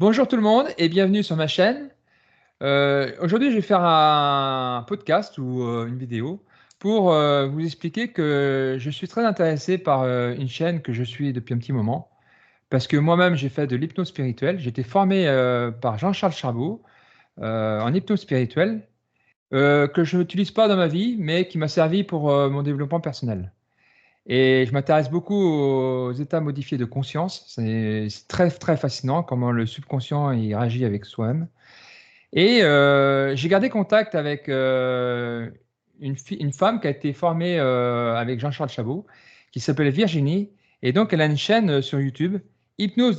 Bonjour tout le monde et bienvenue sur ma chaîne. Aujourd'hui, je vais faire un podcast ou une vidéo pour vous expliquer que je suis très intéressé par une chaîne que je suis depuis un petit moment. Parce que moi-même, j'ai fait de l'hypnose spirituelle. J'ai été formé par Jean-Charles Charbot en hypnose spirituelle que je n'utilise pas dans ma vie, mais qui m'a servi pour mon développement personnel. Et je m'intéresse beaucoup aux états modifiés de conscience. C'est très, très fascinant comment le subconscient il réagit avec soi-même. Et j'ai gardé contact avec une femme qui a été formée avec Jean-Charles Chabot, qui s'appelle Virginie. Et donc, elle a une chaîne sur YouTube, Hypnose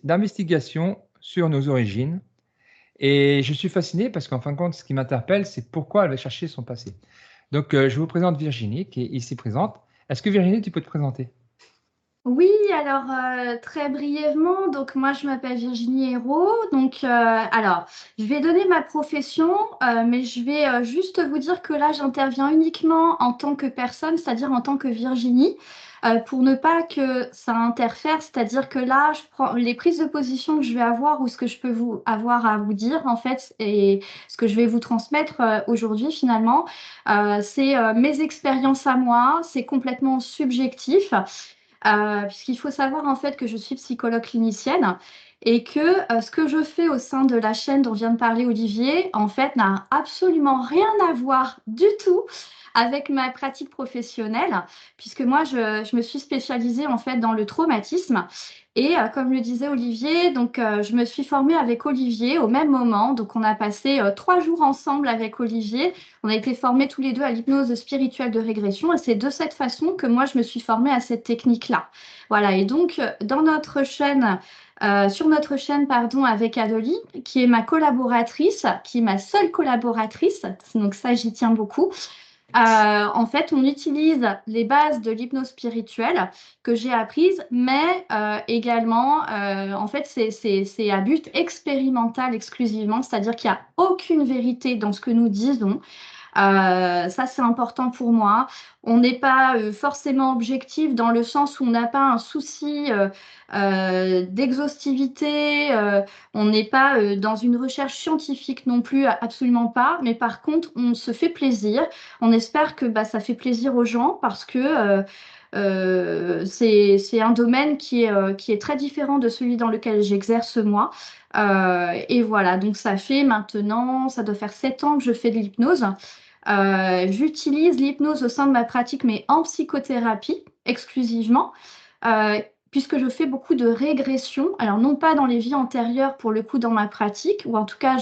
d'investigation sur nos origines. Et je suis fasciné parce qu'en fin de compte, ce qui m'interpelle, c'est pourquoi elle va chercher son passé. Donc, je vous présente Virginie, qui est ici présente. Est-ce que Virginie, tu peux te présenter? Oui, alors très brièvement, donc moi je m'appelle Virginie Hérault. Je vais donner ma profession, mais je vais juste vous dire que là j'interviens uniquement en tant que personne, c'est-à-dire en tant que Virginie, pour ne pas que ça interfère, c'est-à-dire que là je prends les prises de position que je vais avoir ou ce que je peux vous avoir à vous dire en fait, et ce que je vais vous transmettre aujourd'hui finalement, c'est mes expériences à moi, c'est complètement subjectif. Puisqu'il faut savoir en fait que je suis psychologue clinicienne et que ce que je fais au sein de la chaîne dont vient de parler Olivier, en fait, n'a absolument rien à voir du tout avec ma pratique professionnelle, puisque moi, je me suis spécialisée en fait dans le traumatisme. Et comme le disait Olivier, je me suis formée avec Olivier au même moment. Donc, on a passé 3 jours ensemble avec Olivier. On a été formés tous les deux à l'hypnose spirituelle de régression et c'est de cette façon que moi, je me suis formée à cette technique-là. Voilà, et donc, dans notre chaîne, sur notre chaîne, pardon, avec Adelie, qui est ma collaboratrice, qui est ma seule collaboratrice, donc ça, j'y tiens beaucoup. En fait, on utilise les bases de l'hypnose spirituelle que j'ai apprises, mais également, en fait, c'est à but expérimental exclusivement, c'est-à-dire qu'il n'y a aucune vérité dans ce que nous disons. Ça, c'est important pour moi. On n'est pas forcément objectif dans le sens où on n'a pas un souci d'exhaustivité. On n'est pas dans une recherche scientifique non plus, absolument pas. Mais par contre, on se fait plaisir. On espère que bah, ça fait plaisir aux gens parce que c'est un domaine qui est très différent de celui dans lequel j'exerce moi. Et voilà, donc ça fait maintenant, ça doit faire 7 ans que je fais de l'hypnose. J'utilise l'hypnose au sein de ma pratique, mais en psychothérapie exclusivement, euh, puisque je fais beaucoup de régression. Alors, non pas dans les vies antérieures pour le coup dans ma pratique, ou en tout cas,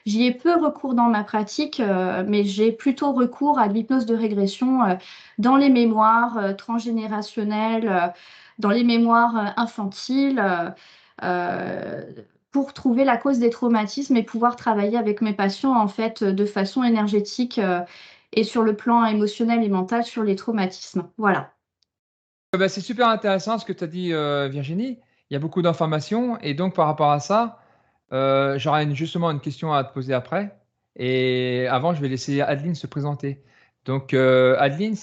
j'y ai peu recours dans ma pratique, mais j'ai plutôt recours à l'hypnose de régression dans les mémoires transgénérationnelles, dans les mémoires infantiles. Euh, pour trouver la cause des traumatismes et pouvoir travailler avec mes patients en fait de façon énergétique et sur le plan émotionnel et mental sur les traumatismes. Voilà. Bah, c'est super intéressant ce que tu as dit, Virginie. Il y a beaucoup d'informations et donc par rapport à ça, j'aurais justement une question à te poser après. Et avant, je vais laisser Adeline se présenter. Donc, Adeline,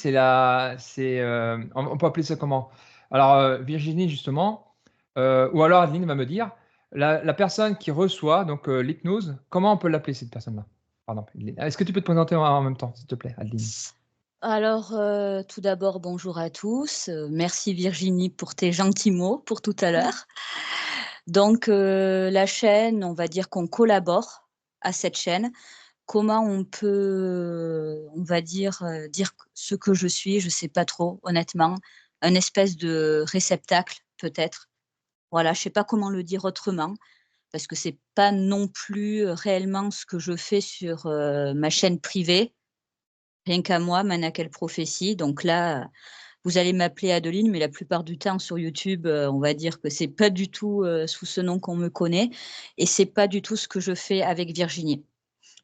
on peut appeler ça comment? Alors, Virginie, justement, ou alors Adeline va me dire, la personne qui reçoit donc l'hypnose, comment on peut l'appeler cette personne-là? Pardon. Est-ce que tu peux te présenter en même temps, s'il te plaît, Adeline? Alors, tout d'abord, bonjour à tous. Merci Virginie pour tes gentils mots pour tout à l'heure. Donc, la chaîne, on va dire qu'on collabore à cette chaîne. Comment on peut, on va dire ce que je suis, je ne sais pas trop, honnêtement. Un espèce de réceptacle, peut-être. Voilà, je ne sais pas comment le dire autrement, parce que c'est pas non plus réellement ce que je fais sur ma chaîne privée. Rien qu'à moi, Manakel Prophétie. Donc là, vous allez m'appeler Adeline, mais la plupart du temps sur YouTube, on va dire que c'est pas du tout, sous ce nom qu'on me connaît et c'est pas du tout ce que je fais avec Virginie.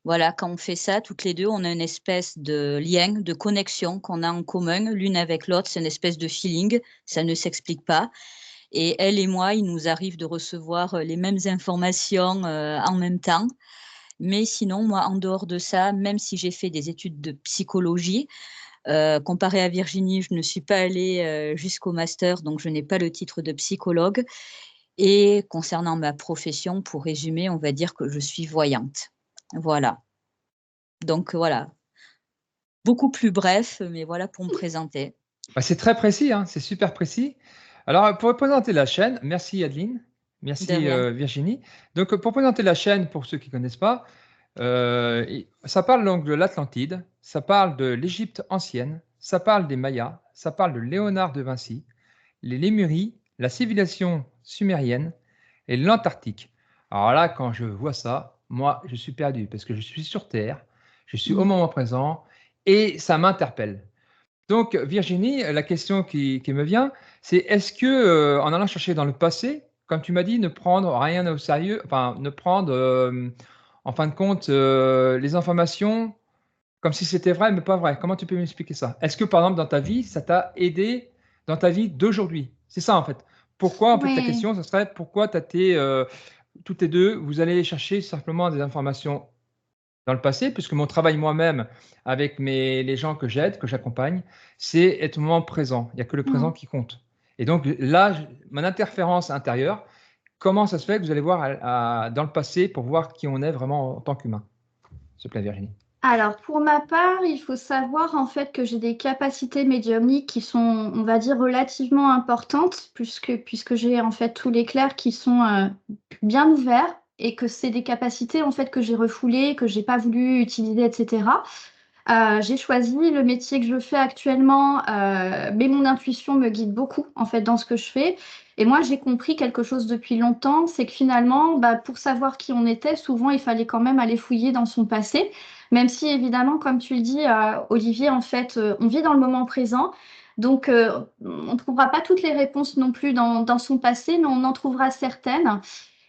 Voilà, quand on fait ça toutes les 2, on a une espèce de lien, de connexion qu'on a en commun l'une avec l'autre. C'est une espèce de feeling, ça ne s'explique pas et elle et moi, il nous arrive de recevoir, les mêmes informations, en même temps. Mais sinon, moi, en dehors de ça, même si j'ai fait des études de psychologie, comparé à Virginie, je ne suis pas allée jusqu'au master, donc je n'ai pas le titre de psychologue. Et concernant ma profession, pour résumer, on va dire que je suis voyante. Voilà. Donc voilà, beaucoup plus bref, mais voilà pour me présenter. Bah, c'est très précis, hein, c'est super précis. Alors, pour présenter la chaîne, merci Adeline, De merci rien. Virginie. Donc, pour présenter la chaîne, pour ceux qui ne connaissent pas, ça parle donc de l'Atlantide, ça parle de l'Égypte ancienne, ça parle des Mayas, ça parle de Léonard de Vinci, les Lémuries, la civilisation sumérienne et l'Antarctique. Alors là, quand je vois ça, moi, je suis perdu parce que je suis sur Terre, je suis au Mmh. moment présent et ça m'interpelle. Donc, Virginie, la question qui me vient, c'est est-ce que, en allant chercher dans le passé, comme tu m'as dit, ne prendre rien au sérieux, enfin, ne prendre, en fin de compte, les informations comme si c'était vrai, mais pas vrai. Comment tu peux m'expliquer ça? Est-ce que, par exemple, dans ta vie, ça t'a aidé dans ta vie d'aujourd'hui? C'est ça, en fait. Pourquoi, en fait, ta Oui. question, ce serait pourquoi tu as été, toutes les 2, vous allez chercher simplement des informations dans le passé, puisque mon travail moi-même avec les gens que j'aide, que j'accompagne, c'est être au moment présent. Il n'y a que le présent Mmh. qui compte. Et donc là, mon interférence intérieure, comment ça se fait que vous allez voir dans le passé pour voir qui on est vraiment en tant qu'humain? S'il te plaît, Virginie. Alors, pour ma part, il faut savoir en fait que j'ai des capacités médiumniques qui sont, on va dire, relativement importantes, puisque j'ai en fait tous les clairs qui sont bien ouverts et que c'est des capacités en fait que j'ai refoulées, que j'ai pas voulu utiliser, etc. J'ai choisi le métier que je fais actuellement, mais mon intuition me guide beaucoup en fait dans ce que je fais. Et moi, j'ai compris quelque chose depuis longtemps, c'est que finalement, bah, pour savoir qui on était, souvent, il fallait quand même aller fouiller dans son passé, même si évidemment, comme tu le dis, Olivier, en fait, on vit dans le moment présent. Donc, on ne trouvera pas toutes les réponses non plus dans son passé, mais on en trouvera certaines.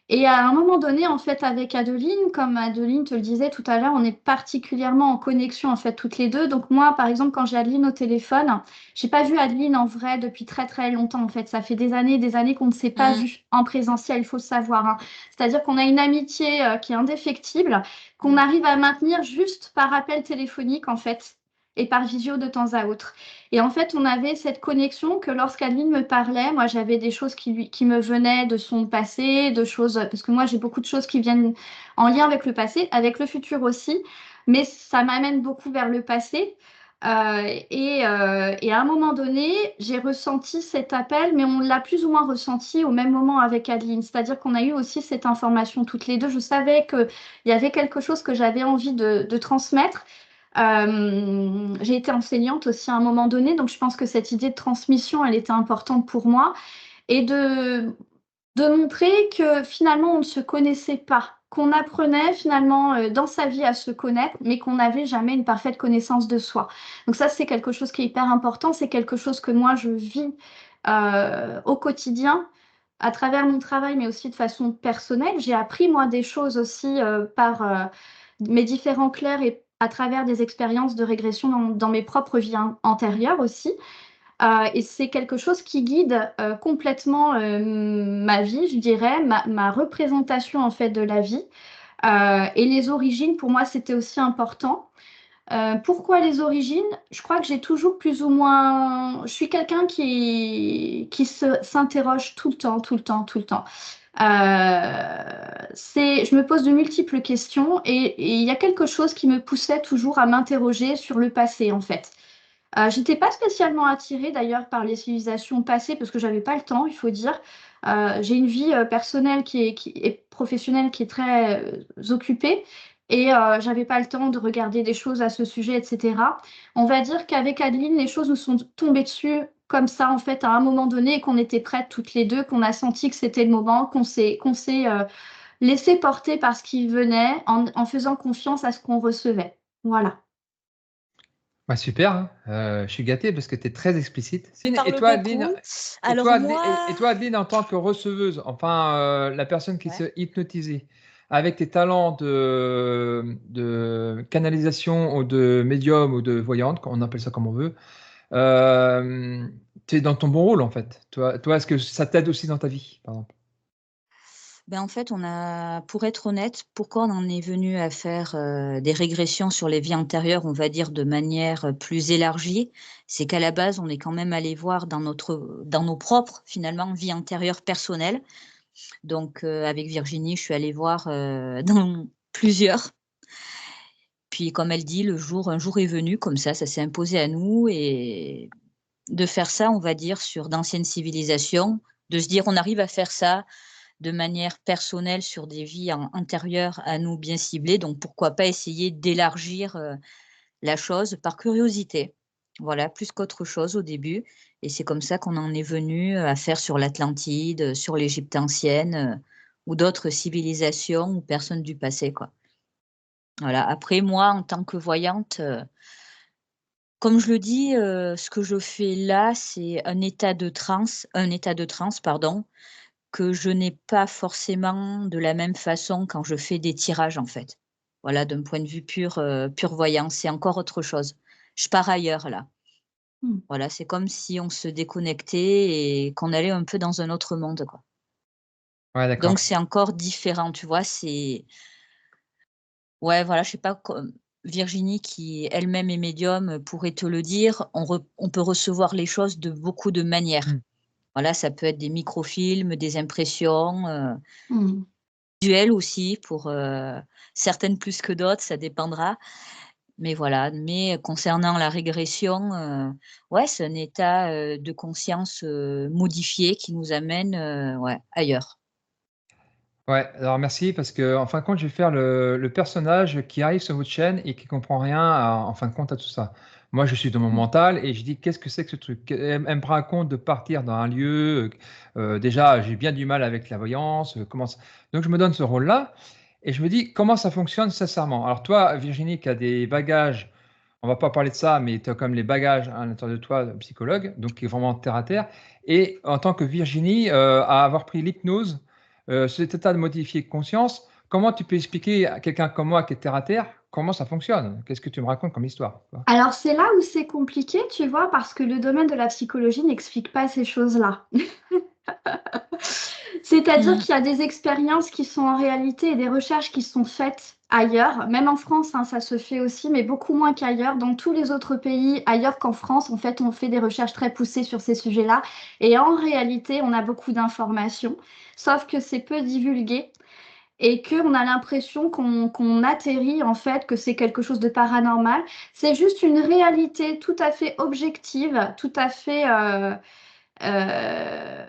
Et à un moment donné, en fait, avec Adeline, comme Adeline te le disait tout à l'heure, on est particulièrement en connexion, en fait, toutes les deux. Donc moi, par exemple, quand j'ai Adeline au téléphone, j'ai pas vu Adeline en vrai depuis très, très longtemps, en fait. Ça fait des années qu'on ne s'est pas Mmh. vu en présentiel, il faut le savoir, hein. C'est-à-dire qu'on a une amitié qui est indéfectible, qu'on Mmh. arrive à maintenir juste par appel téléphonique, en fait, et par visio de temps à autre. Et en fait, on avait cette connexion que lorsqu'Adeline me parlait, moi j'avais des choses qui me venaient de son passé, de choses, parce que moi j'ai beaucoup de choses qui viennent en lien avec le passé, avec le futur aussi, mais ça m'amène beaucoup vers le passé. Et à un moment donné, j'ai ressenti cet appel, mais on l'a plus ou moins ressenti au même moment avec Adeline. C'est-à-dire qu'on a eu aussi cette information toutes les deux. Je savais qu'il y avait quelque chose que j'avais envie de transmettre. J'ai été enseignante aussi à un moment donné, donc je pense que cette idée de transmission, elle était importante pour moi et de montrer que finalement on ne se connaissait pas, qu'on apprenait finalement dans sa vie à se connaître, mais qu'on n'avait jamais une parfaite connaissance de soi. Donc ça, c'est quelque chose qui est hyper important, c'est quelque chose que moi je vis au quotidien à travers mon travail, mais aussi de façon personnelle. J'ai appris moi des choses aussi par mes différents clercs et à travers des expériences de régression dans mes propres vies antérieures aussi. Et c'est quelque chose qui guide complètement ma vie, je dirais, ma représentation en fait de la vie. Et les origines, pour moi, c'était aussi important. Pourquoi les origines? Je crois que j'ai toujours plus ou moins. Je suis quelqu'un qui s'interroge tout le temps, tout le temps, tout le temps. Je me pose de multiples questions et il y a quelque chose qui me poussait toujours à m'interroger sur le passé, en fait. J'étais pas spécialement attirée d'ailleurs par les civilisations passées parce que j'avais pas le temps, il faut dire. J'ai une vie personnelle et professionnelle qui est très occupée et j'avais pas le temps de regarder des choses à ce sujet, etc. On va dire qu'avec Adeline, les choses nous sont tombées dessus comme ça en fait à un moment donné et qu'on était prêtes toutes les deux, qu'on a senti que c'était le moment, qu'on s'est laissé porter par ce qui venait en faisant confiance à ce qu'on recevait. Voilà. Bah, super, hein, je suis gâté parce que tu es très explicite. Je Et parle toi, Adeline, beaucoup. Alors et moi, toi, Adeline, en tant que receveuse, enfin, la personne qui ouais. se hypnotisée, avec tes talents de canalisation ou de médium ou de voyante, on appelle ça comme on veut, tu es dans ton bon rôle, en fait. Toi, est-ce que ça t'aide aussi dans ta vie, par exemple? Ben, en fait, pour être honnête, pourquoi on en est venu à faire, des régressions sur les vies antérieures, on va dire de manière, plus élargie? C'est qu'à la base, on est quand même allé voir dans nos propres, finalement, vies antérieures personnelles Donc, avec Virginie, je suis allée voir dans plusieurs. Puis, comme elle dit, un jour est venu, comme ça s'est imposé à nous, et de faire ça, on va dire, sur d'anciennes civilisations, de se dire on arrive à faire ça de manière personnelle sur des vies antérieures à nous bien ciblées, donc pourquoi pas essayer d'élargir la chose par curiosité. Voilà, plus qu'autre chose au début. Et c'est comme ça qu'on en est venu à faire sur l'Atlantide, sur l'Égypte ancienne, ou d'autres civilisations ou personnes du passé, quoi. Voilà. Après, moi, en tant que voyante, comme je le dis, ce que je fais là, c'est un état de transe, pardon, que je n'ai pas forcément de la même façon quand je fais des tirages, en fait. Voilà, d'un point de vue pure voyance, c'est encore autre chose. Je pars ailleurs là. Mmh. Voilà, c'est comme si on se déconnectait et qu'on allait un peu dans un autre monde, quoi. Ouais, Donc d'accord. c'est encore différent, tu vois? Ouais, voilà, je sais pas, comme Virginie qui elle-même est médium, pourrait te le dire, on peut recevoir les choses de beaucoup de manières. Mmh. Voilà, ça peut être des microfilms, des impressions, Mmh. visuelles aussi pour, certaines plus que d'autres, ça dépendra. Mais voilà, mais concernant la régression, ouais, c'est un état, de conscience, modifié qui nous amène, ouais, ailleurs. Ouais, alors merci parce que en fin de compte, je vais faire le personnage qui arrive sur votre chaîne et qui comprend rien en fin de compte à tout ça. Moi, je suis dans mon Mmh. mental et je dis: «Qu'est-ce que c'est que ce truc?» Elle me raconte de partir dans un lieu, déjà, j'ai bien du mal avec la voyance, comment ça donc je me donne ce rôle-là et je me dis: «Comment ça fonctionne sincèrement?» Alors toi, Virginie, qui a des bagages, on va pas parler de ça, mais tu as quand même les bagages à l'intérieur de toi, psychologue, donc qui est vraiment terre à terre et en tant que Virginie, à avoir pris l'hypnose, cet état de modifier conscience, comment tu peux expliquer à quelqu'un comme moi qui est terre à terre, comment ça fonctionne? Qu'est-ce que tu me racontes comme histoire, quoi? Alors, c'est là où c'est compliqué, tu vois, parce que le domaine de la psychologie n'explique pas ces choses-là. C'est-à-dire Mmh. qu'il y a des expériences qui sont en réalité et des recherches qui sont faites ailleurs, même en France, hein, ça se fait aussi, mais beaucoup moins qu'ailleurs. Dans tous les autres pays, ailleurs qu'en France, en fait, on fait des recherches très poussées sur ces sujets-là. Et en réalité, on a beaucoup d'informations, sauf que c'est peu divulgué et qu'on a l'impression qu'on atterrit, en fait, que c'est quelque chose de paranormal. C'est juste une réalité tout à fait objective, tout à fait... euh,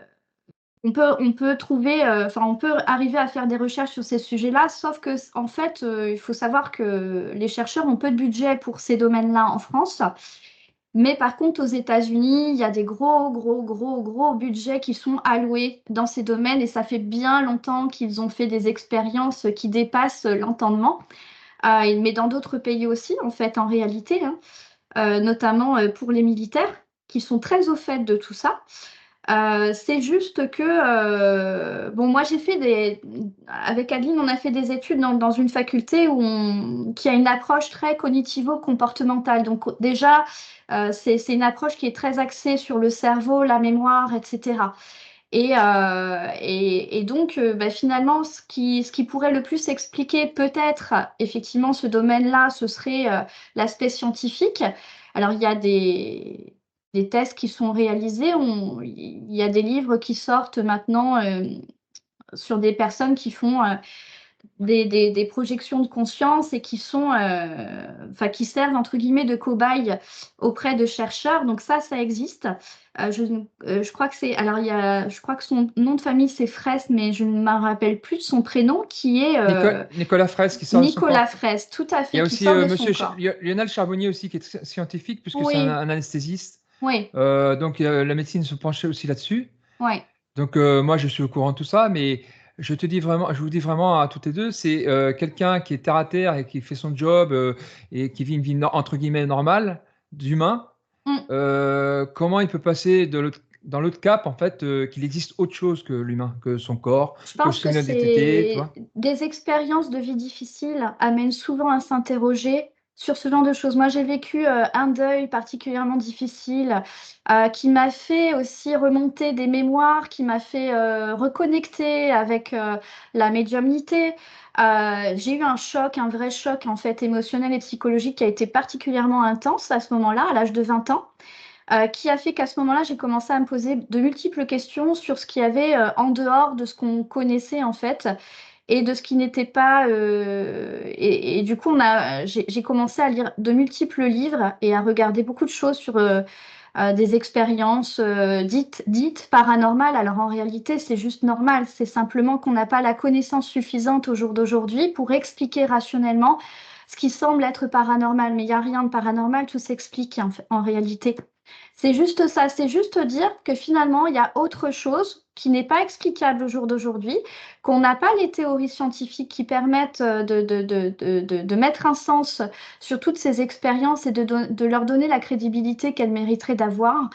on peut trouver, enfin, on peut arriver à faire des recherches sur ces sujets-là, sauf que, en fait, il faut savoir que les chercheurs ont peu de budget pour ces domaines-là en France. Mais par contre, aux États-Unis, il y a des gros, gros, gros, gros budgets qui sont alloués dans ces domaines et ça fait bien longtemps qu'ils ont fait des expériences qui dépassent l'entendement. Mais dans d'autres pays aussi, en fait, en réalité, hein, notamment pour les militaires qui sont très au fait de tout ça. C'est juste que, bon, moi j'ai fait avec Adeline, on a fait des études dans une faculté qui a une approche très cognitivo-comportementale. Donc déjà, c'est une approche qui est très axée sur le cerveau, la mémoire, etc. Et donc, bah, finalement, ce qui pourrait le plus expliquer peut-être effectivement ce domaine-là, ce serait l'aspect scientifique. Alors, il y a des tests qui sont réalisés, il y a des livres qui sortent maintenant sur des personnes qui font des projections de conscience et qui sont, enfin, qui servent entre guillemets de cobayes auprès de chercheurs. Donc ça existe. Je crois que je crois que son nom de famille c'est Fraisse, mais je ne me rappelle plus de son prénom, qui est Nicolas Fraisse qui sort de son Nicolas corps. Fraisse, tout à Il y fait, a qui aussi, sort de son monsieur corps. Lionel Charbonnier aussi qui est scientifique puisque c'est un Oui, un anesthésiste. oui, Donc la médecine se penchait aussi là-dessus. oui. Donc moi je suis au courant de tout ça, mais je vous dis vraiment à toutes les 2, c'est, quelqu'un qui est terre à terre et qui fait son job, et qui vit une vie no entre guillemets «normale» d'humain. Mm. Comment il peut passer dans l'autre cap en fait, qu'il existe autre chose que l'humain, que son corps, Je que pense que son identité, tu c'est vois? des expériences de vie difficiles amènent souvent à s'interroger sur ce genre de choses. Moi, j'ai vécu un deuil particulièrement difficile qui m'a fait aussi remonter des mémoires, qui m'a fait reconnecter avec la médiumnité. J'ai eu un choc, un vrai choc en fait émotionnel et psychologique qui a été particulièrement intense à ce moment-là, à l'âge de 20 ans. qui a fait qu'à ce moment-là, j'ai commencé à me poser de multiples questions sur ce qu'il y avait en dehors de ce qu'on connaissait en fait et de ce qui n'était pas. Et du coup, j'ai commencé à lire de multiples livres et à regarder beaucoup de choses sur des expériences dites paranormales. Alors en réalité, c'est juste normal. C'est simplement qu'on n'a pas la connaissance suffisante au jour d'aujourd'hui pour expliquer rationnellement ce qui semble être paranormal. Mais il n'y a rien de paranormal, tout s'explique en réalité. C'est juste ça, c'est juste dire que finalement, il y a autre chose qui n'est pas explicable au jour d'aujourd'hui, qu'on n'a pas les théories scientifiques qui permettent de mettre un sens sur toutes ces expériences et de leur donner la crédibilité qu'elles mériteraient d'avoir,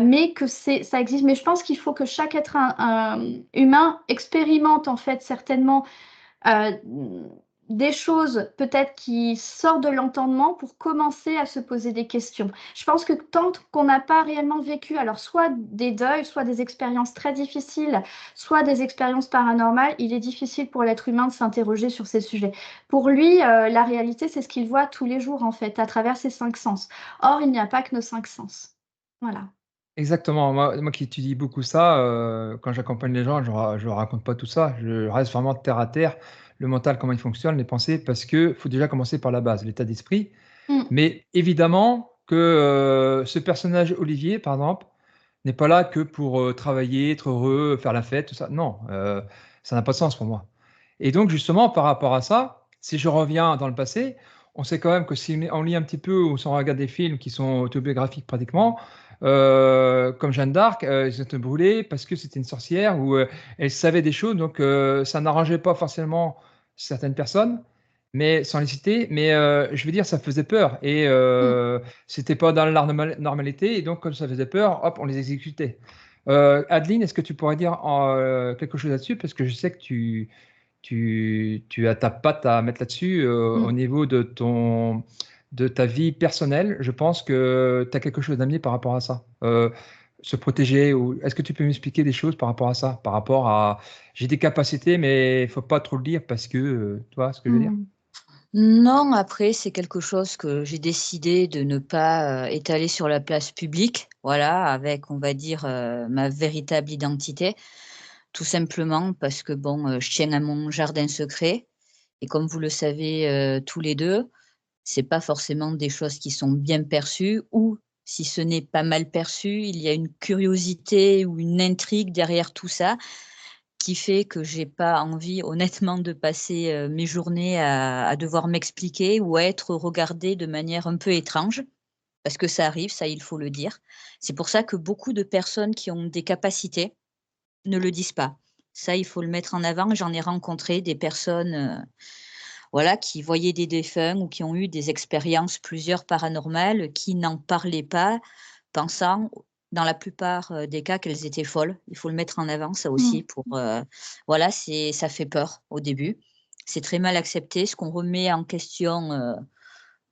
mais que ça existe. Mais je pense qu'il faut que chaque être humain expérimente en fait certainement euh, des choses peut-être qui sortent de l'entendement pour commencer à se poser des questions. Je pense que tant qu'on n'a pas réellement vécu, alors soit des deuils, soit des expériences très difficiles, soit des expériences paranormales, il est difficile pour l'être humain de s'interroger sur ces sujets. Pour lui, la réalité, c'est ce qu'il voit tous les jours, en fait, à travers ses cinq sens. Or, il n'y a pas que nos cinq sens. Voilà. Exactement. Moi qui étudie beaucoup ça, quand j'accompagne les gens, je leur raconte pas tout ça. Je reste vraiment terre à terre, le mental, comment il fonctionne, les pensées, parce que faut déjà commencer par la base, l'état d'esprit. Mm, Mais évidemment que, ce personnage Olivier, par exemple, n'est pas là que pour, travailler, être heureux, faire la fête, tout ça. Non, ça n'a pas de sens pour moi. Et donc justement, par rapport à ça, si je reviens dans le passé, on sait quand même que si on lit un petit peu ou si on regarde des films qui sont autobiographiques pratiquement, comme Jeanne d'Arc, ils ont été brûlés parce que c'était une sorcière ou, elle savait des choses donc, ça n'arrangeait pas forcément certaines personnes, mais sans les citer, mais, je veux dire ça faisait peur et mm. c'était pas dans la normalité et donc comme ça faisait peur, hop, on les exécutait. Adeline, est-ce que tu pourrais dire quelque chose là-dessus? Parce que je sais que tu as ta patte à mettre là-dessus au Mm. niveau de ta vie personnelle. Je pense que tu as quelque chose d'amener par rapport à ça. Se protéger ou est-ce que tu peux m'expliquer des choses par rapport à ça? Par rapport à j'ai des capacités, mais il faut pas trop le dire parce que tu vois ce que je veux dire? Mm. Non, après, c'est quelque chose que j'ai décidé de ne pas étaler sur la place publique, voilà, avec, on va dire, ma véritable identité, tout simplement parce que, bon, je tiens à mon jardin secret et comme vous le savez tous les deux, c'est pas forcément des choses qui sont bien perçues ou si ce n'est pas mal perçu, il y a une curiosité ou une intrigue derrière tout ça qui fait que j'ai pas envie honnêtement de passer, mes journées à devoir m'expliquer ou à être regardée de manière un peu étrange, parce que ça arrive, ça il faut le dire. C'est pour ça que beaucoup de personnes qui ont des capacités ne le disent pas. Ça, il faut le mettre en avant. J'en ai rencontré des personnes, voilà, qui voyaient des défunts ou qui ont eu des expériences, plusieurs paranormales, qui n'en parlaient pas, pensant, dans la plupart, des cas, qu'elles étaient folles. Il faut le mettre en avant, ça aussi, Mm. pour, voilà, ça fait peur au début. C'est très mal accepté. Ce qu'on remet en question,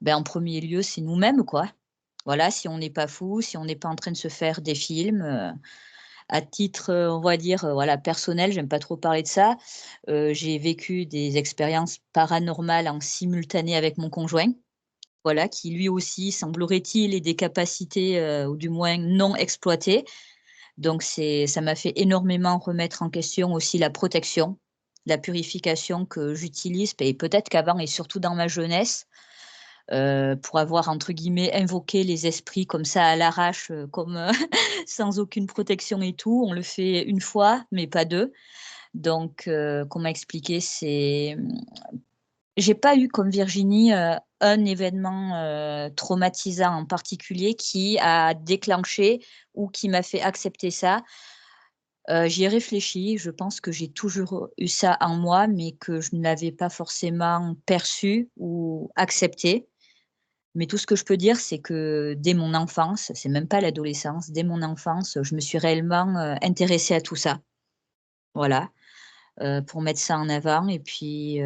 en premier lieu, c'est nous-mêmes, quoi. Voilà, si on n'est pas fou, si on n'est pas en train de se faire des films, à titre, on va dire, voilà, personnel, j'aime pas trop parler de ça. J'ai vécu des expériences paranormales en simultané avec mon conjoint, voilà, qui lui aussi, semblerait-il, ait des capacités, ou du moins non exploitées. Donc ça m'a fait énormément remettre en question aussi la protection, la purification que j'utilise et peut-être qu'avant et surtout dans ma jeunesse, pour avoir entre guillemets «invoqué» les esprits comme ça à l'arrache, comme, sans aucune protection et tout. On le fait une fois, mais pas 2. Donc, comment expliquer? J'ai pas eu comme Virginie, un événement, traumatisant en particulier qui a déclenché ou qui m'a fait accepter ça. J'y ai réfléchi, je pense que j'ai toujours eu ça en moi, mais que je ne l'avais pas forcément perçu ou accepté. Mais tout ce que je peux dire, c'est que dès mon enfance, c'est même pas l'adolescence, dès mon enfance, je me suis réellement, intéressée à tout ça. Voilà, pour mettre ça en avant et puis,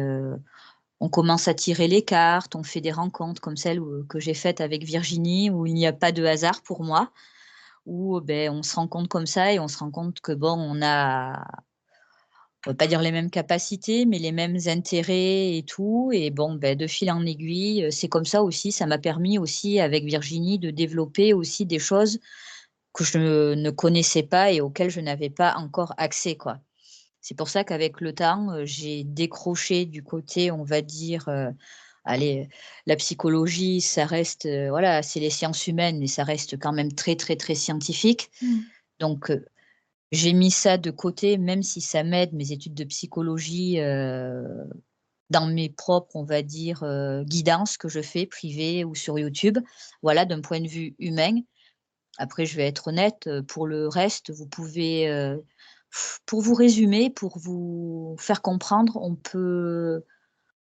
on commence à tirer les cartes, on fait des rencontres comme celle que j'ai faite avec Virginie, où il n'y a pas de hasard pour moi, où, on se rencontre comme ça et on se rend compte que bon, on va pas dire les mêmes capacités, mais les mêmes intérêts et tout. Et bon, ben, de fil en aiguille, c'est comme ça aussi. Ça m'a permis aussi, avec Virginie, de développer aussi des choses que je ne connaissais pas et auxquelles je n'avais pas encore accès, quoi. C'est pour ça qu'avec le temps, j'ai décroché du côté, on va dire, allez, la psychologie, ça reste, voilà, c'est les sciences humaines, mais ça reste quand même très, très, très scientifique. Mmh. Donc, j'ai mis ça de côté, même si ça m'aide, mes études de psychologie, dans mes propres, on va dire, guidances que je fais, privées ou sur YouTube. Voilà, d'un point de vue humain. Après, je vais être honnête, pour le reste, vous pouvez, pour vous résumer, pour vous faire comprendre, on peut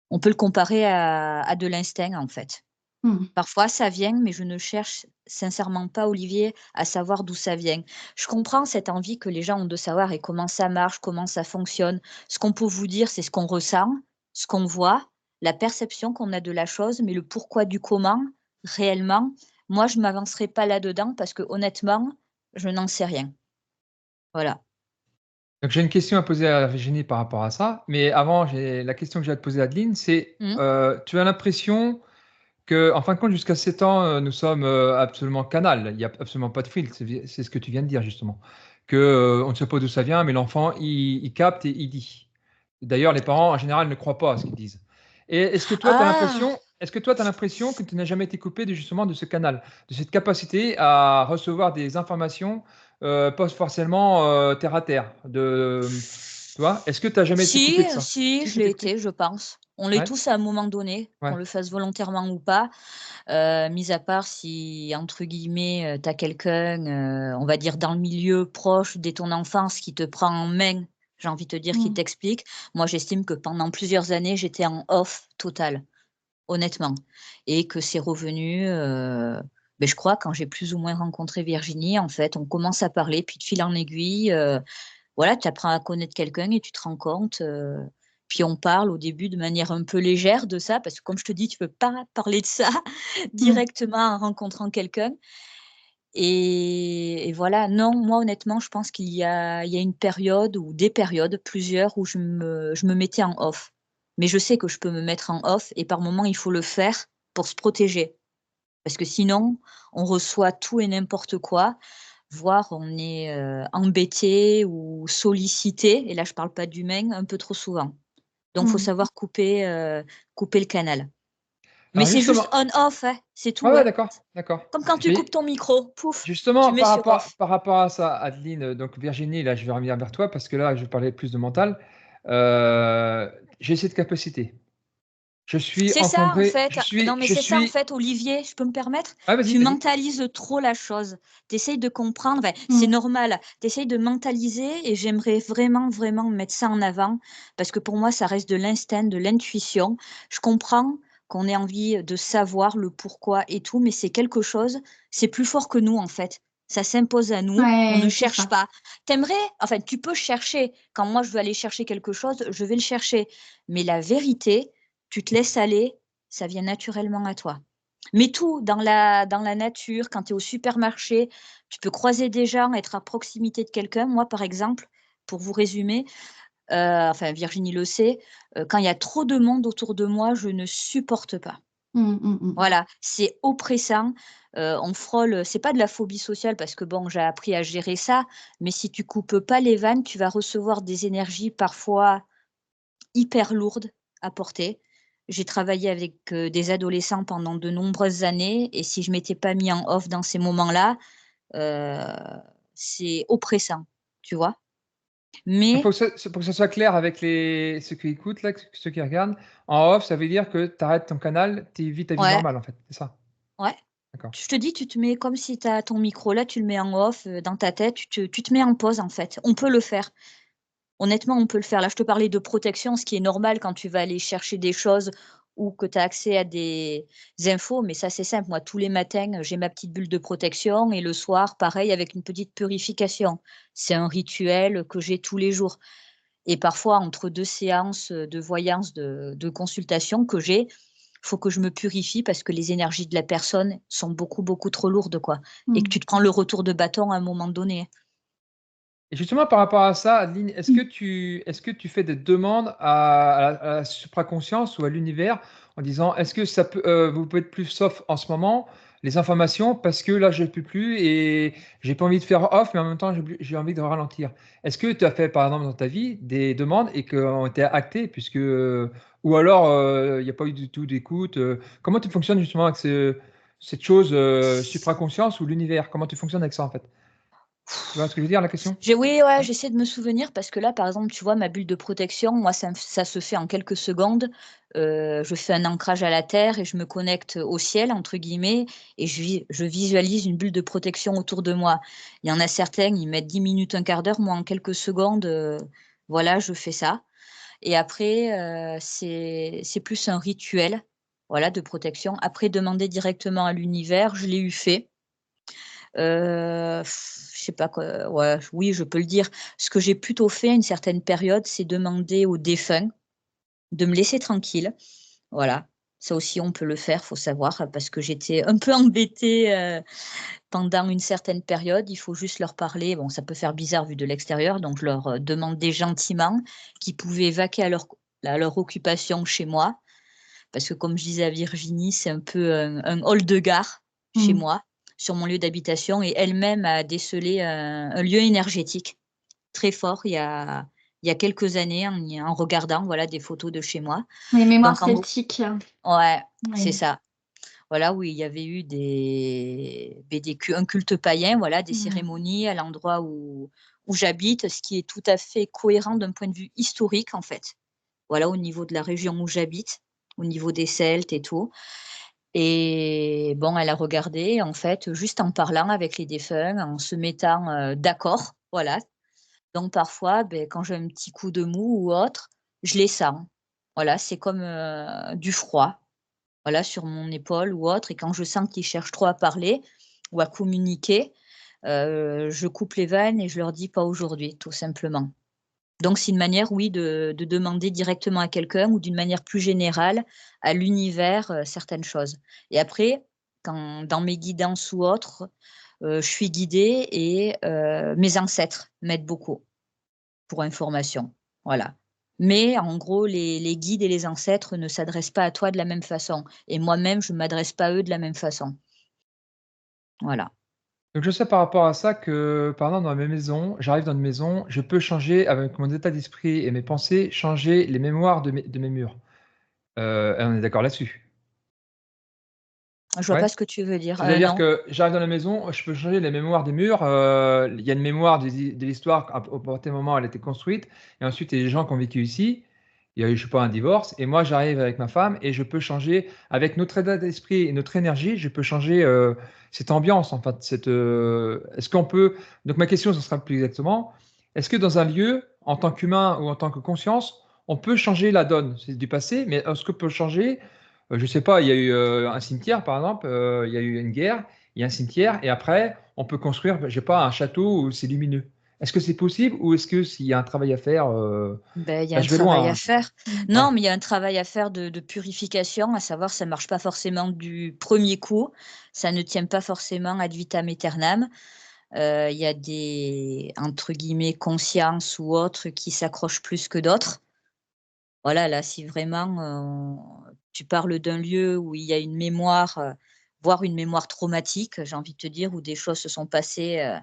le comparer à de l'instinct, en fait. Mmh. Parfois, ça vient, mais je ne cherche sincèrement pas, Olivier, à savoir d'où ça vient. Je comprends cette envie que les gens ont de savoir et comment ça marche, comment ça fonctionne. Ce qu'on peut vous dire, c'est ce qu'on ressent, ce qu'on voit, la perception qu'on a de la chose, mais le pourquoi du comment, réellement, moi, je ne m'avancerai pas là-dedans parce que honnêtement, je n'en sais rien. Voilà. Donc j'ai une question à poser à Virginie par rapport à ça, mais avant, j'ai la question que j'ai à te poser, Adeline, c'est, Mmh. tu as l'impression que, en fin de compte, jusqu'à 7 ans, nous sommes, absolument canal. Il y a absolument pas de filtre. C'est ce que tu viens de dire justement. Que, on ne sait pas d'où ça vient, mais l'enfant, il capte et il dit. D'ailleurs, les parents, en général, ne croient pas à ce qu'ils disent. Et Ah! est-ce que toi, tu as l'impression que tu n'as jamais été coupé de justement de ce canal, de cette capacité à recevoir des informations, pas forcément, terre à terre, tu vois? Est-ce que tu as jamais été coupé Si, de ça? si, Si, je tu l'ai étais coupé? été, je pense. On l'est Ouais, tous à un moment donné, qu'on ouais. le fasse volontairement ou pas. Mis à part si, entre guillemets, tu as quelqu'un, on va dire dans le milieu proche dès ton enfance qui te prend en main, j'ai envie de te dire, qui Mmh. t'explique. Moi, j'estime que pendant plusieurs années, j'étais en off total, honnêtement, et que c'est revenu, beh, je crois quand j'ai plus ou moins rencontré Virginie, en fait, on commence à parler, puis de fil en aiguille, voilà, tu apprends à connaître quelqu'un et tu te rends compte, puis on parle au début de manière un peu légère de ça, parce que comme je te dis, tu peux pas parler de ça Mmh. directement en rencontrant quelqu'un et voilà. Non, moi honnêtement, je pense qu'il y a une période ou des périodes, plusieurs, où je me mettais en off. Mais je sais que je peux me mettre en off et par moments, il faut le faire pour se protéger. Parce que sinon, on reçoit tout et n'importe quoi, voire on est, embêté ou sollicité, et là je parle pas d'humain, un peu trop souvent. Donc faut Mmh. savoir couper le canal. Mais Alors c'est juste justement, on-off, hein, c'est ouais, tout, ouais, hein. d'accord, d'accord. Comme quand tu coupes Mais ton micro, pouf, tu justement, mets sur off. par rapport à ça, Adeline, donc Virginie, là, je vais revenir vers toi parce que là, je vais parler plus de mental. Heu, j'ai cette capacité. C'est ça en fait. Non, mais Je c'est ça en suis fait, Olivier, je peux me permettre? ah vas-y, Tu vas-y. mentalises trop la chose. Tu essayes de comprendre, enfin, c'est Mmh. normal. Tu essayes de mentaliser et j'aimerais vraiment, vraiment mettre ça en avant parce que pour moi, ça reste de l'instinct, de l'intuition. Je comprends qu'on ait envie de savoir le pourquoi et tout, mais c'est quelque chose, c'est plus fort que nous en fait. Ça s'impose à nous, on ne Ouais, c'est cherche ça. pas. T'aimerais, enfin, tu peux chercher. Quand moi je veux aller chercher quelque chose, je vais le chercher. Mais la vérité, tu te laisses aller, ça vient naturellement à toi. Mais tout dans la nature, quand tu es au supermarché, tu peux croiser des gens, être à proximité de quelqu'un. Moi, par exemple, pour vous résumer, enfin Virginie le sait, quand il y a trop de monde autour de moi, je ne supporte pas. Mmh, mmh, mmh. Voilà, c'est oppressant, on frôle, c'est pas de la phobie sociale parce que bon, j'ai appris à gérer ça, mais si tu coupes pas les vannes, tu vas recevoir des énergies parfois hyper lourde à porter. J'ai travaillé avec, des adolescents pendant de nombreuses années et si je m'étais pas mis en off dans ces moments-là, heu, c'est oppressant, tu vois? Il faut Mais que ça soit clair avec les ceux qui écoutent là, ceux qui regardent. En off, ça veut dire que tu arrêtes ton canal, tu vis ta vie ouais, normale, en fait, c'est ça? ouais, D'accord. je te dis, tu te mets comme si tu as ton micro là, tu le mets en off, dans ta tête, tu te mets en pause, en fait. On peut le faire. Honnêtement, on peut le faire. Là, je te parlais de protection, ce qui est normal quand tu vas aller chercher des choses ou que tu as accès à des infos, mais ça, c'est simple. Moi, tous les matins, j'ai ma petite bulle de protection et le soir, pareil, avec une petite purification. C'est un rituel que j'ai tous les jours et parfois entre 2 séances, de voyance, de consultation que j'ai, faut que je me purifie parce que les énergies de la personne sont beaucoup, beaucoup trop lourdes, quoi et que Mmh. tu te prends le retour de bâton à un moment donné. Et justement, par rapport à ça, Adeline, est-ce que tu fais des demandes à la supraconscience ou à l'univers en disant, est-ce que ça peut, vous pouvez être plus soft en ce moment, les informations, parce que là, je ne peux plus et j'ai pas envie de faire off, mais en même temps, j'ai envie de ralentir. Est-ce que tu as fait, par exemple, dans ta vie, des demandes et qui ont été actées, puisque, ou alors, il n'y a pas eu du tout d'écoute. Comment tu fonctionnes justement avec cette chose supraconscience ou l'univers? Comment tu fonctionnes avec ça, en fait? Tu vois ce que je veux dire, la question? Oui, ouais, j'essaie de me souvenir parce que là, par exemple, tu vois, ma bulle de protection, moi, ça se fait en quelques secondes. Je fais un ancrage à la terre et je me connecte au ciel, entre guillemets, et je visualise une bulle de protection autour de moi. Il y en a certains, ils mettent 10 minutes, un quart d'heure. Moi, en quelques secondes, voilà, je fais ça. Et après, c'est plus un rituel, voilà, de protection. Après, demander directement à l'univers, je l'ai eu fait. Je sais pas quoi, ouais, oui, je peux le dire. Ce que j'ai plutôt fait à une certaine période, c'est demander aux défunts de me laisser tranquille. Voilà, ça aussi on peut le faire, faut savoir, parce que j'étais un peu embêtée, pendant une certaine période. Il faut juste leur parler. Bon, ça peut faire bizarre vu de l'extérieur, donc je leur, demandais gentiment qu'ils pouvaient vaquer à leur occupation chez moi. Parce que comme je disais à Virginie, c'est un peu un hall de gare chez Mm. moi, sur mon lieu d'habitation, et elle-même a décelé un lieu énergétique très fort il y a quelques années en regardant, voilà, des photos de chez moi. Les mémoires Donc en gros, celtiques. ouais, c'est Oui. ça. Voilà, où il y avait eu un culte païen, voilà, des Mm. cérémonies à l'endroit où j'habite, ce qui est tout à fait cohérent d'un point de vue historique, en fait. Voilà, au niveau de la région où j'habite, au niveau des Celtes et tout. Et bon, elle a regardé, en fait, juste en parlant avec les défunts, en se mettant, d'accord, voilà. Donc parfois, beh, quand j'ai un petit coup de mou ou autre, je les sens. Voilà, c'est comme, du froid, voilà, sur mon épaule ou autre, et quand je sens qu'ils cherchent trop à parler ou à communiquer, je coupe les vannes et je leur dis: «Pas aujourd'hui», tout simplement. Donc c'est une manière, oui, de demander directement à quelqu'un ou d'une manière plus générale à l'univers, certaines choses. Et après, quand dans mes guidances ou autres, je suis guidée et mes ancêtres m'aident beaucoup pour information, voilà. Mais en gros, les guides et les ancêtres ne s'adressent pas à toi de la même façon, et moi-même, je ne m'adresse pas à eux de la même façon. Voilà. Donc je sais par rapport à ça que, par exemple, dans mes maisons, j'arrive dans une maison, je peux changer avec mon état d'esprit et mes pensées, changer les mémoires de mes murs. Et on est d'accord là-dessus? Je vois Ouais? pas ce que tu veux dire. C'est-à-dire Non. que j'arrive dans la maison, je peux changer les mémoires des murs, il y a une mémoire de l'histoire au partir du moment où elle a été construite et ensuite il y a des gens qui ont vécu ici. Il y a eu, je sais pas, un divorce et moi j'arrive avec ma femme et je peux changer avec notre état d'esprit et notre énergie, je peux changer, cette ambiance en fait, est-ce qu'on peut donc ma question ce sera plus exactement, est-ce que dans un lieu, en tant qu'humain ou en tant que conscience, on peut changer la donne? C'est du passé, mais est-ce qu'on peut changer. Je sais pas, il y a eu, un cimetière par exemple, il y a eu une guerre, il y a un cimetière et après on peut construire, je sais pas, un château où c'est lumineux. Est-ce que c'est possible ou est-ce que s'il y a un travail à faire, Ben, il y a là un je vais travail à loin, hein. Mm. faire. Ouais. Non, mais il y a un travail à faire de purification, à savoir ça marche pas forcément du premier coup, ça ne tient pas forcément ad vitam aeternam. Il y a des, entre guillemets, «consciences» ou autres qui s'accrochent plus que d'autres. Voilà, là, si vraiment, tu parles d'un lieu où il y a une mémoire, voire une mémoire traumatique, j'ai envie de te dire, où des choses se sont passées,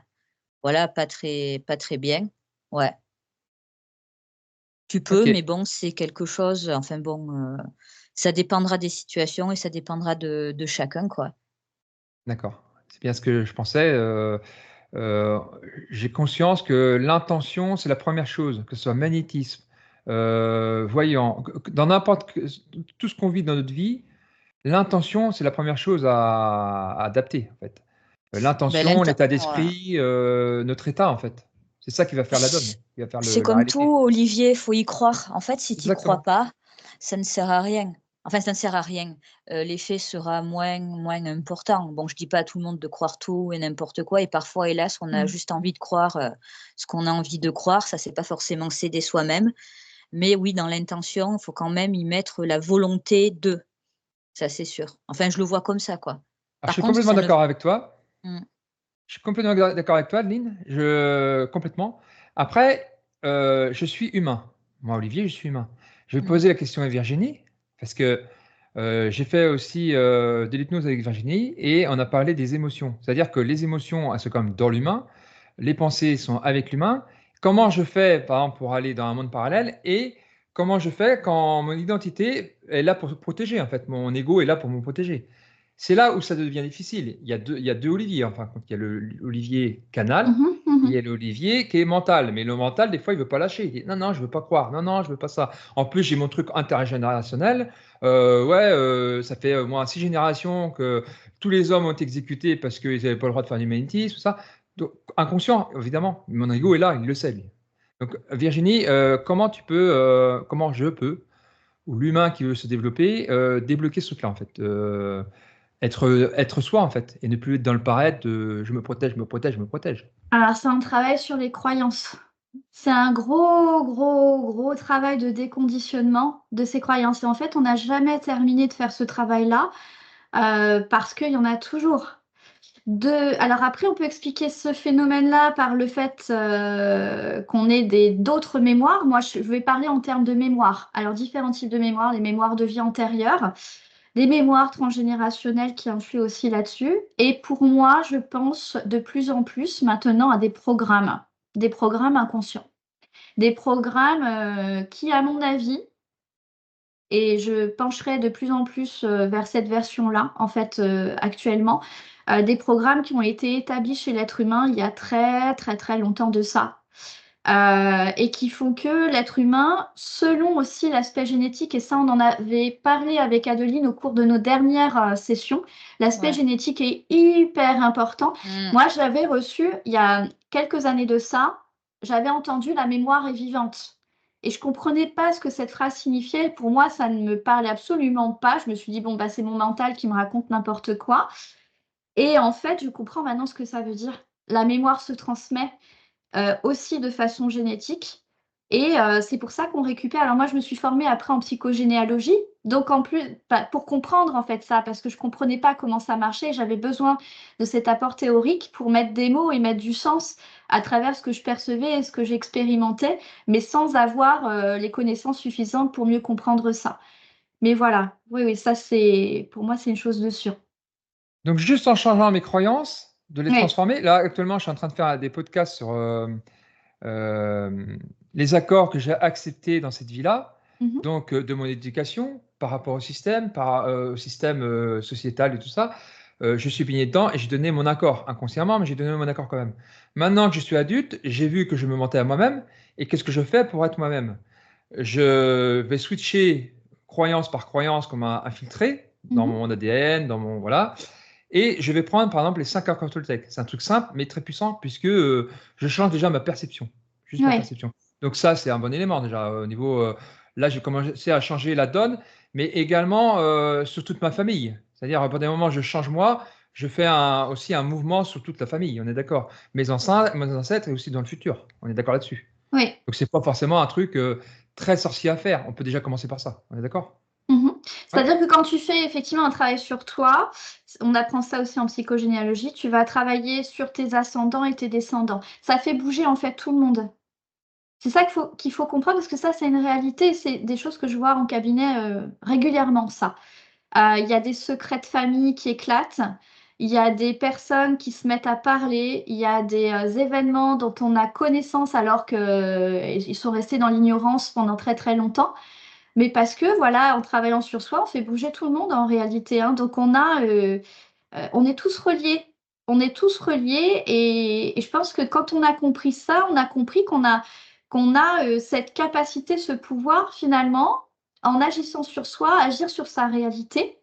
voilà, pas très bien. Ouais, tu peux, mais OK, bon, c'est quelque chose, enfin bon, ça dépendra des situations et ça dépendra de chacun, quoi. d'accord. C'est bien ce que je pensais, heu, j'ai conscience que l'intention, c'est la première chose, que ce soit magnétisme, voyant, que dans n'importe que tout ce qu'on vit dans notre vie, l'intention, c'est la première chose à adapter, en fait. Ben, L'intention, l'inten l'état ouais. d'esprit, notre état, en fait. C'est ça qui va faire la donne, qui va faire C'est le la comme tout, réalité. Olivier, faut y croire. En fait, si tu y crois Exactement. pas, ça ne sert à rien. Enfin, ça ne sert à rien. L'effet sera moins important. Bon, je dis pas à tout le monde de croire tout et n'importe quoi, et parfois, hélas, on a Mm. juste envie de croire, ce qu'on a envie de croire. Ça, c'est pas forcément s'aider soi-même. Mais oui, dans l'intention, il faut quand même y mettre la volonté de. Ça, c'est sûr. Enfin, je le vois comme ça, quoi. Alors je Par suis contre, complètement ça ne d'accord avec toi. mmh. Je suis complètement d'accord avec toi, Adeline, complètement. Après, je suis humain. Moi, Olivier, je suis humain. Je vais Mmh. poser la question à Virginie parce que j'ai fait aussi de l'hypnose avec Virginie et on a parlé des émotions. C'est-à-dire que les émotions, elles sont comme dans l'humain, les pensées sont avec l'humain. Comment je fais, par exemple, pour aller dans un monde parallèle et comment je fais quand mon identité est là pour se protéger, en fait. Mon ego est là pour me protéger. C'est là où ça devient difficile. Il y a deux Olivier, enfin, il y a l'Olivier canal Mhm, et il y mhm. a l'Olivier qui est mental. Mais le mental, des fois, il veut pas lâcher. Il dit non, non, je veux pas croire. Non, non, je veux pas ça. En plus, j'ai mon truc intergénérationnel. Ouais, ça fait au moins 6 générations que tous les hommes ont été exécutés parce qu'ils n'avaient pas le droit de faire l'humanitisme, tout ça. Donc, inconscient, évidemment. Mon ego est là, il le sait, lui. Donc, Virginie, comment je peux, ou l'humain qui veut se développer, débloquer ce truc-là, en fait. Être soi, en fait, et ne plus être dans le paraître de je me protège, je me protège, je me protège. Alors, c'est un travail sur les croyances. C'est un gros, gros, gros travail de déconditionnement de ces croyances. Et en fait, on n'a jamais terminé de faire ce travail-là parce qu'il y en a toujours. Alors après, on peut expliquer ce phénomène-là par le fait qu'on ait d'autres mémoires. Moi, je vais parler en termes de mémoire. Alors, différents types de mémoires, les mémoires de vie antérieure, les mémoires transgénérationnelles qui influent aussi là-dessus. Et pour moi, je pense de plus en plus maintenant à des programmes inconscients, des programmes qui, à mon avis, et je pencherai de plus en plus vers cette version-là, en fait, actuellement, des programmes qui ont été établis chez l'être humain il y a très, très, très longtemps de ça. Et qui font que l'être humain, selon aussi l'aspect génétique, et ça on en avait parlé avec Adeline au cours de nos dernières sessions, l'aspect Ouais. génétique est hyper important. Mmh. Moi, j'avais reçu, il y a quelques années de ça, j'avais entendu la mémoire est vivante. Et je comprenais pas ce que cette phrase signifiait. Pour moi, ça ne me parlait absolument pas. Je me suis dit, bon, bah, c'est mon mental qui me raconte n'importe quoi. Et en fait, je comprends maintenant ce que ça veut dire. La mémoire se transmet aussi de façon génétique. Et c'est pour ça qu'on récupère. Alors moi, je me suis formée après en psychogénéalogie, donc en plus, pour comprendre en fait ça, parce que je comprenais pas comment ça marchait. J'avais besoin de cet apport théorique pour mettre des mots et mettre du sens à travers ce que je percevais et ce que j'expérimentais, mais sans avoir les connaissances suffisantes pour mieux comprendre ça. Mais voilà, oui, oui, ça c'est, pour moi, c'est une chose de sûre. Donc, juste en changeant mes croyances, de les Oui. transformer. Là, actuellement, je suis en train de faire des podcasts sur les accords que j'ai acceptés dans cette vie-là, Mhm. donc de mon éducation par rapport au système sociétal et tout ça. Je suis baigné dedans et j'ai donné mon accord inconsciemment, mais j'ai donné mon accord quand même. Maintenant que je suis adulte, j'ai vu que je me mentais à moi-même et qu'est-ce que je fais pour être moi-même? Je vais switcher croyance par croyance comme un filtré dans Mhm. mon ADN, dans mon voilà. Et je vais prendre par exemple les 5 accords Toltec. C'est un truc simple mais très puissant puisque je change déjà ma perception, juste ma Oui. perception. Donc ça, c'est un bon élément déjà au niveau. Là, j'ai commencé à changer la donne, mais également sur toute ma famille. C'est-à-dire, à partir du moment où je change moi, je fais aussi un mouvement sur toute la famille. On est d'accord. Mes ancêtres et aussi dans le futur. On est d'accord là-dessus. Oui. Donc c'est pas forcément un truc très sorcier à faire. On peut déjà commencer par ça. On est d'accord? Mhm. Ouais. C'est-à-dire que quand tu fais effectivement un travail sur toi, on apprend ça aussi en psychogénéalogie, tu vas travailler sur tes ascendants et tes descendants. Ça fait bouger en fait tout le monde. C'est ça qu'il faut comprendre parce que ça, c'est une réalité. C'est des choses que je vois en cabinet régulièrement, ça. Il y a des secrets de famille qui éclatent. Il y a des personnes qui se mettent à parler. Il y a des événements dont on a connaissance alors qu'ils sont restés dans l'ignorance pendant très très longtemps. Mais parce que, voilà, en travaillant sur soi, on fait bouger tout le monde en réalité, hein. Donc, on est tous reliés. On est tous reliés et je pense que quand on a compris ça, on a compris qu'on a cette capacité, ce pouvoir finalement, en agissant sur soi, agir sur sa réalité.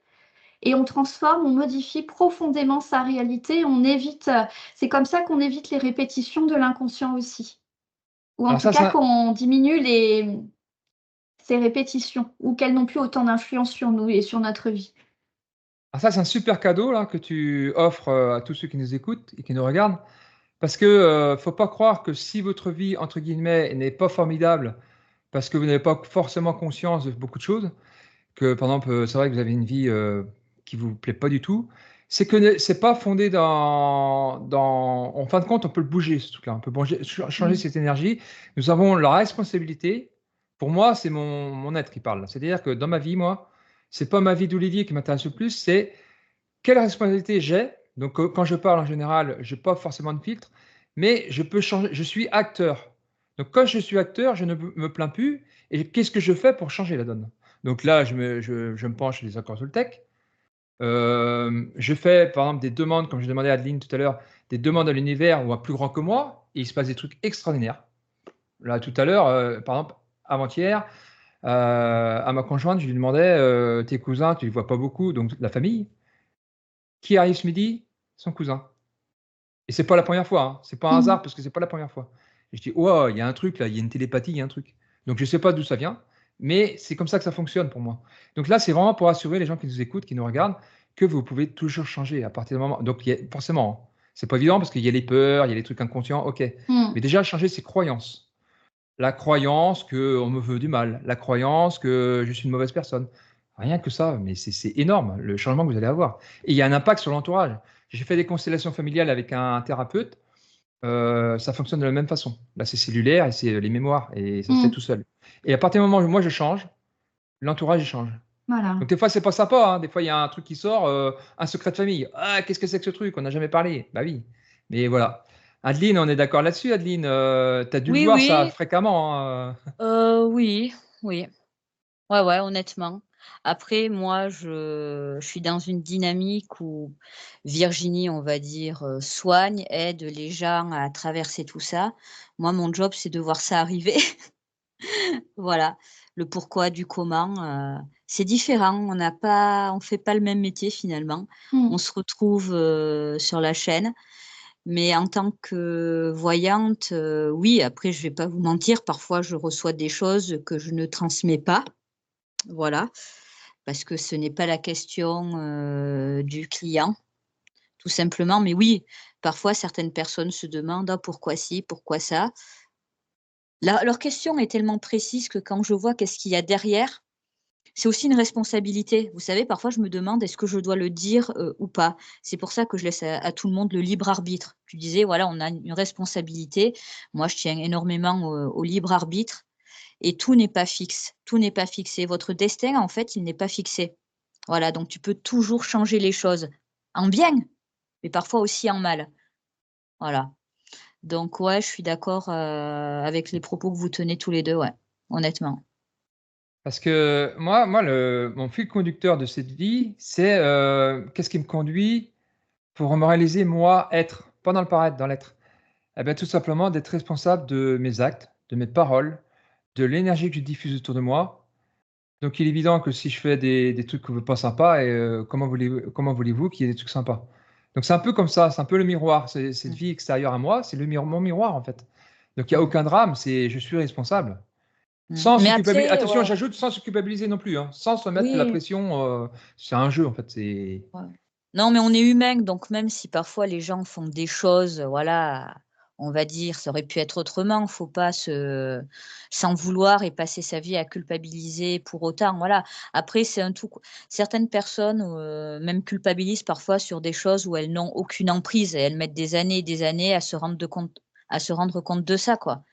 Et on transforme, on modifie profondément sa réalité. C'est comme ça qu'on évite les répétitions de l'inconscient aussi. Ou en Alors tout ça, cas ça, qu'on diminue ces répétitions ou qu'elles n'ont plus autant d'influence sur nous et sur notre vie. alors ça, c'est un super cadeau là que tu offres à tous ceux qui nous écoutent et qui nous regardent. Parce que faut pas croire que si votre vie, entre guillemets, n'est pas formidable, parce que vous n'avez pas forcément conscience de beaucoup de choses, que par exemple, c'est vrai que vous avez une vie qui vous plaît pas du tout, c'est que c'est pas fondé en fin de compte, on peut le bouger, ce truc-là. On peut changer cette énergie. Nous avons la responsabilité. Pour moi, c'est mon être qui parle. C'est-à-dire que dans ma vie, moi, c'est pas ma vie d'Olivier qui m'intéresse le plus, c'est quelle responsabilité j'ai. Donc, quand je parle en général, je n'ai pas forcément de filtre, mais je peux changer. Je suis acteur. Donc, quand je suis acteur, je ne me plains plus. Et qu'est-ce que je fais pour changer la donne? Donc là, je me penche sur les accords Toltec. Je fais par exemple des demandes, comme je demandais à Adeline tout à l'heure, des demandes à l'univers ou à plus grand que moi, et il se passe des trucs extraordinaires. Là, tout à l'heure, par exemple, avant-hier, à ma conjointe, je lui demandais tes cousins, tu les vois pas beaucoup, donc la famille, qui arrive ce midi? Son cousin. Et c'est pas la première fois, hein. C'est pas un Mhm. hasard parce que c'est pas la première fois. Et je dis, oh, il y a un truc là, il y a une télépathie, il y a un truc. Donc je sais pas d'où ça vient, mais c'est comme ça que ça fonctionne pour moi. Donc là, c'est vraiment pour assurer les gens qui nous écoutent, qui nous regardent, que vous pouvez toujours changer à partir du moment. Donc forcément, hein, c'est pas évident parce qu'il y a les peurs, il y a les trucs inconscients, ok. Mhm. Mais déjà, changer ses croyances. La croyance qu'on me veut du mal, la croyance que je suis une mauvaise personne. Rien que ça, mais c'est énorme le changement que vous allez avoir. Et il y a un impact sur l'entourage. J'ai fait des constellations familiales avec un thérapeute. Ça fonctionne de la même façon. Là, c'est cellulaire et c'est les mémoires et ça se fait Mhm. tout seul. Et à partir du moment où moi je change, l'entourage il change. Voilà. Donc des fois, c'est pas sympa, hein. Des fois, il y a un truc qui sort, un secret de famille. Ah, qu'est-ce que c'est que ce truc? On n'a jamais parlé. Bah oui. Mais voilà. Adeline, on est d'accord là-dessus, Adeline. Tu as dû le Oui, voir ça oui, fréquemment, hein. oui, oui. Ouais, ouais, honnêtement. Après, moi, je suis dans une dynamique où Virginie, on va dire, soigne, aide les gens à traverser tout ça. Moi, mon job, c'est de voir ça arriver. Voilà, le pourquoi du comment, c'est différent. On fait pas le même métier finalement. On Mhm. se retrouve, sur la chaîne, mais en tant que voyante, oui, après je vais pas vous mentir, parfois je reçois des choses que je ne transmets pas, voilà, parce que ce n'est pas la question, du client, tout simplement. Mais oui, parfois certaines personnes se demandent: «Ah pourquoi ci, pourquoi ça?» Leur question est tellement précise que quand je vois qu'est-ce qu'il y a derrière. C'est aussi une responsabilité. Vous savez, parfois, je me demande: «Est-ce que je dois le dire, ou pas?» C'est pour ça que je laisse à tout le monde le libre arbitre. Tu disais, voilà, on a une responsabilité. Moi, je tiens énormément au libre arbitre et tout n'est pas fixe. Tout n'est pas fixé. Votre destin, en fait, il n'est pas fixé. Voilà, donc tu peux toujours changer les choses en bien, mais parfois aussi en mal. Voilà. Donc ouais, je suis d'accord, avec les propos que vous tenez tous les 2, ouais, honnêtement. Parce que moi mon fil conducteur de cette vie, c'est, qu'est-ce qui me conduit pour me réaliser moi, être, pas dans le paraître, dans l'être. Eh bien, tout simplement d'être responsable de mes actes, de mes paroles, de l'énergie que je diffuse autour de moi. Donc il est évident que si je fais des trucs pas sympas et comment voulez-vous qu'il y ait des trucs sympas? Donc c'est un peu comme ça, c'est un peu le miroir, c'est cette Mmh. vie extérieure à moi, c'est le mon miroir, en fait. Donc il y a Mmh. aucun drame, c'est je suis responsable. Mmh. Sans Mais se culpabiliser, après, attention, ouais, j'ajoute sans se culpabiliser non plus, hein, sans se mettre la oui, pression, c'est un jeu, en fait, c'est ouais. Non, mais on est humain, donc même si parfois les gens font des choses, voilà, on va dire, ça aurait pu être autrement, faut pas s'en vouloir et passer sa vie à culpabiliser pour autant, voilà. Après, c'est un tout certaines personnes, même culpabilisent parfois sur des choses où elles n'ont aucune emprise et elles mettent des années et des années à se rendre compte de ça, quoi.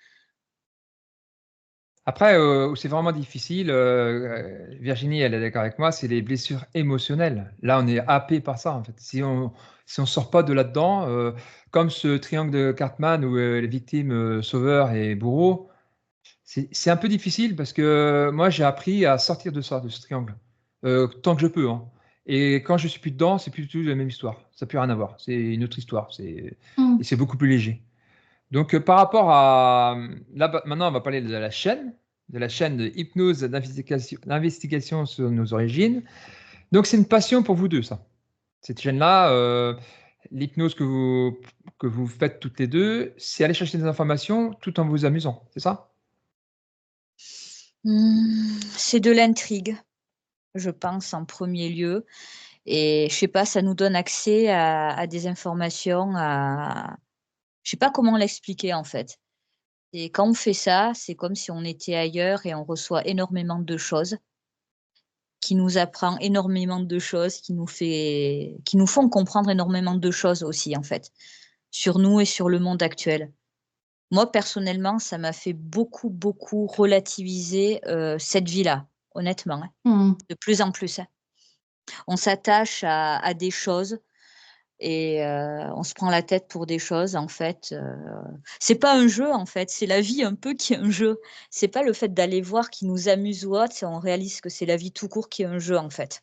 après, où c'est vraiment difficile, Virginie, elle est d'accord avec moi, c'est les blessures émotionnelles. Là, on est happé par ça, en fait. Si on sort pas de là-dedans, comme ce triangle de Cartman où, les victimes, sauveurs et bourreaux, c'est un peu difficile parce que moi, j'ai appris à sortir de ça, de ce triangle, tant que je peux, hein. Et quand je suis plus dedans, c'est plus du tout la même histoire. Ça n'a plus rien à voir. C'est une autre histoire, et Mhm. c'est beaucoup plus léger. Donc, par rapport à, là, maintenant, on va parler de la chaîne de hypnose d'investigation sur nos origines. Donc, c'est une passion pour vous deux, ça. Cette chaîne-là, l'hypnose que vous faites toutes les deux, c'est aller chercher des informations tout en vous amusant, c'est ça? C'est de l'intrigue, je pense en premier lieu et je sais pas, ça nous donne accès à des informations, à je sais pas comment l'expliquer en fait. Et quand on fait ça, c'est comme si on était ailleurs et on reçoit énormément de choses qui nous apprend énormément de choses, qui nous font comprendre énormément de choses aussi, en fait, sur nous et sur le monde actuel. Moi, personnellement, ça m'a fait beaucoup, beaucoup relativiser, cette vie-là, honnêtement, hein, Mmh. de plus en plus, hein. On s'attache à des choses et on se prend la tête pour des choses, en fait, c'est pas un jeu, en fait, c'est la vie un peu qui est un jeu. C'est pas le fait d'aller voir qui nous amuse ou autre, c'est on réalise que c'est la vie tout court qui est un jeu, en fait.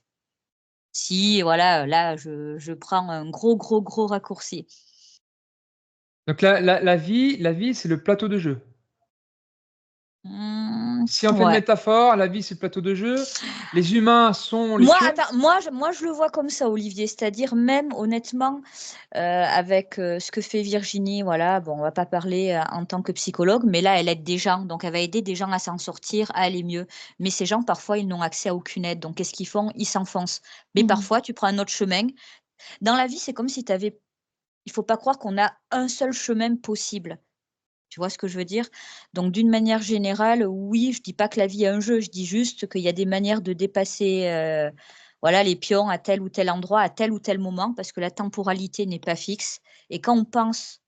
Si voilà, là, je prends un gros, gros, gros raccourci. Donc la vie, c'est le plateau de jeu. Mmh, Si on fait une ouais. métaphore, la vie, c'est le plateau de jeu, les humains sont les Moi, pions? attends, moi je le vois comme ça, Olivier, c'est-à-dire même honnêtement, avec, ce que fait Virginie, voilà, bon, on va pas parler, en tant que psychologue, mais là, elle aide des gens, donc elle va aider des gens à s'en sortir, à aller mieux. Mais ces gens, parfois, ils n'ont accès à aucune aide, donc qu'est-ce qu'ils font? Ils s'enfoncent. Mais Mmh. parfois, tu prends un autre chemin. Dans la vie, c'est comme si tu avais il faut pas croire qu'on a un seul chemin possible. Tu vois ce que je veux dire? Donc d'une manière générale, oui, je dis pas que la vie est un jeu, je dis juste qu'il y a des manières de dépasser, voilà, les pions à tel ou tel endroit, à tel ou tel moment, parce que la temporalité n'est pas fixe et quand on pense,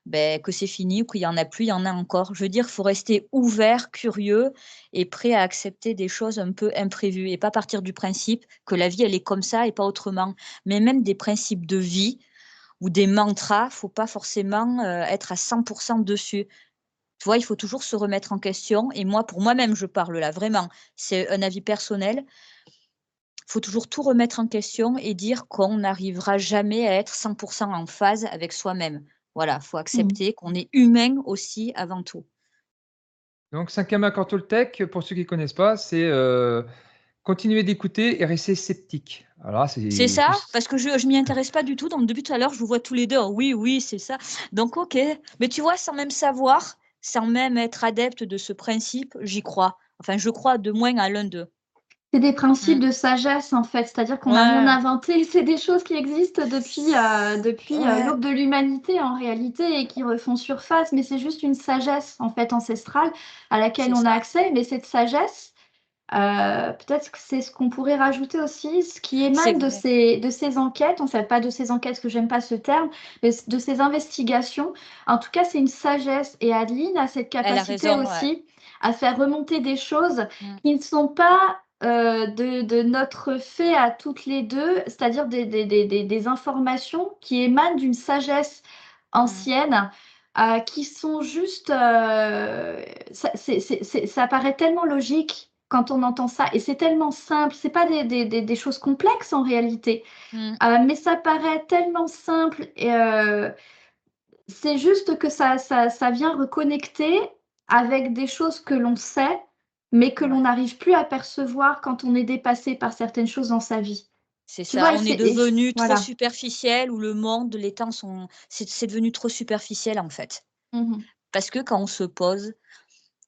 beh, que c'est fini ou qu'il y en a plus, il y en a encore. Je veux dire, il faut rester ouvert, curieux et prêt à accepter des choses un peu imprévues et pas partir du principe que la vie, elle est comme ça et pas autrement. Mais même des principes de vie ou des mantras, faut pas forcément, être à 100 dessus. Tu vois, il faut toujours se remettre en question et moi, pour moi-même, je parle là, vraiment, c'est un avis personnel. Il faut toujours tout remettre en question et dire qu'on n'arrivera jamais à être 100 en phase avec soi-même. Voilà, faut Mmh. accepter qu'on est humain aussi avant tout. Donc 5e accord Toltec, pour ceux qui ne connaissent pas, c'est, continuer d'écouter et rester sceptique. Alors C'est c'est ça? plus Parce que je m'y intéresse pas du tout, donc depuis tout à l'heure, je vous vois tous les 2. Oui, oui, c'est ça. Donc OK, mais tu vois, sans même savoir, sans même être adepte de ce principe, j'y crois. Enfin, je crois de moins à l'un d'eux. C'est des principes Mmh. de sagesse, en fait, c'est-à-dire qu'on n'a rien Ouais, inventé. C'est des choses qui existent depuis ouais, l'aube de l'humanité, en réalité, et qui refont surface, mais c'est juste une sagesse, en fait, ancestrale à laquelle c'est on a ça. accès. Mais cette sagesse, peut-être que c'est ce qu'on pourrait rajouter aussi, ce qui C'est émane de vrai. ces enquêtes, en fait, pas de ces enquêtes, parce que j'aime pas ce terme, mais de ces investigations. En tout cas, c'est une sagesse. Et Adeline a cette Elle a capacité raison, ouais. aussi à faire remonter des choses Mmh, qui ne sont pas de notre fait à toutes les deux, c'est-à-dire des informations qui émanent d'une sagesse mmh, ancienne, qui sont juste, ça paraît tellement logique quand on entend ça et c'est tellement simple. C'est pas des choses complexes en réalité, mmh, mais ça paraît tellement simple et c'est juste que ça vient reconnecter avec des choses que l'on sait, mais que l'on ouais. n'arrive plus à percevoir quand on est dépassé par certaines choses dans sa vie. C'est Tu ça, vois? Et on est c'est et devenu trop voilà. superficiel ou le monde, les temps sont c'est devenu trop superficiel, en fait. Mmh mh. Parce que quand on se pose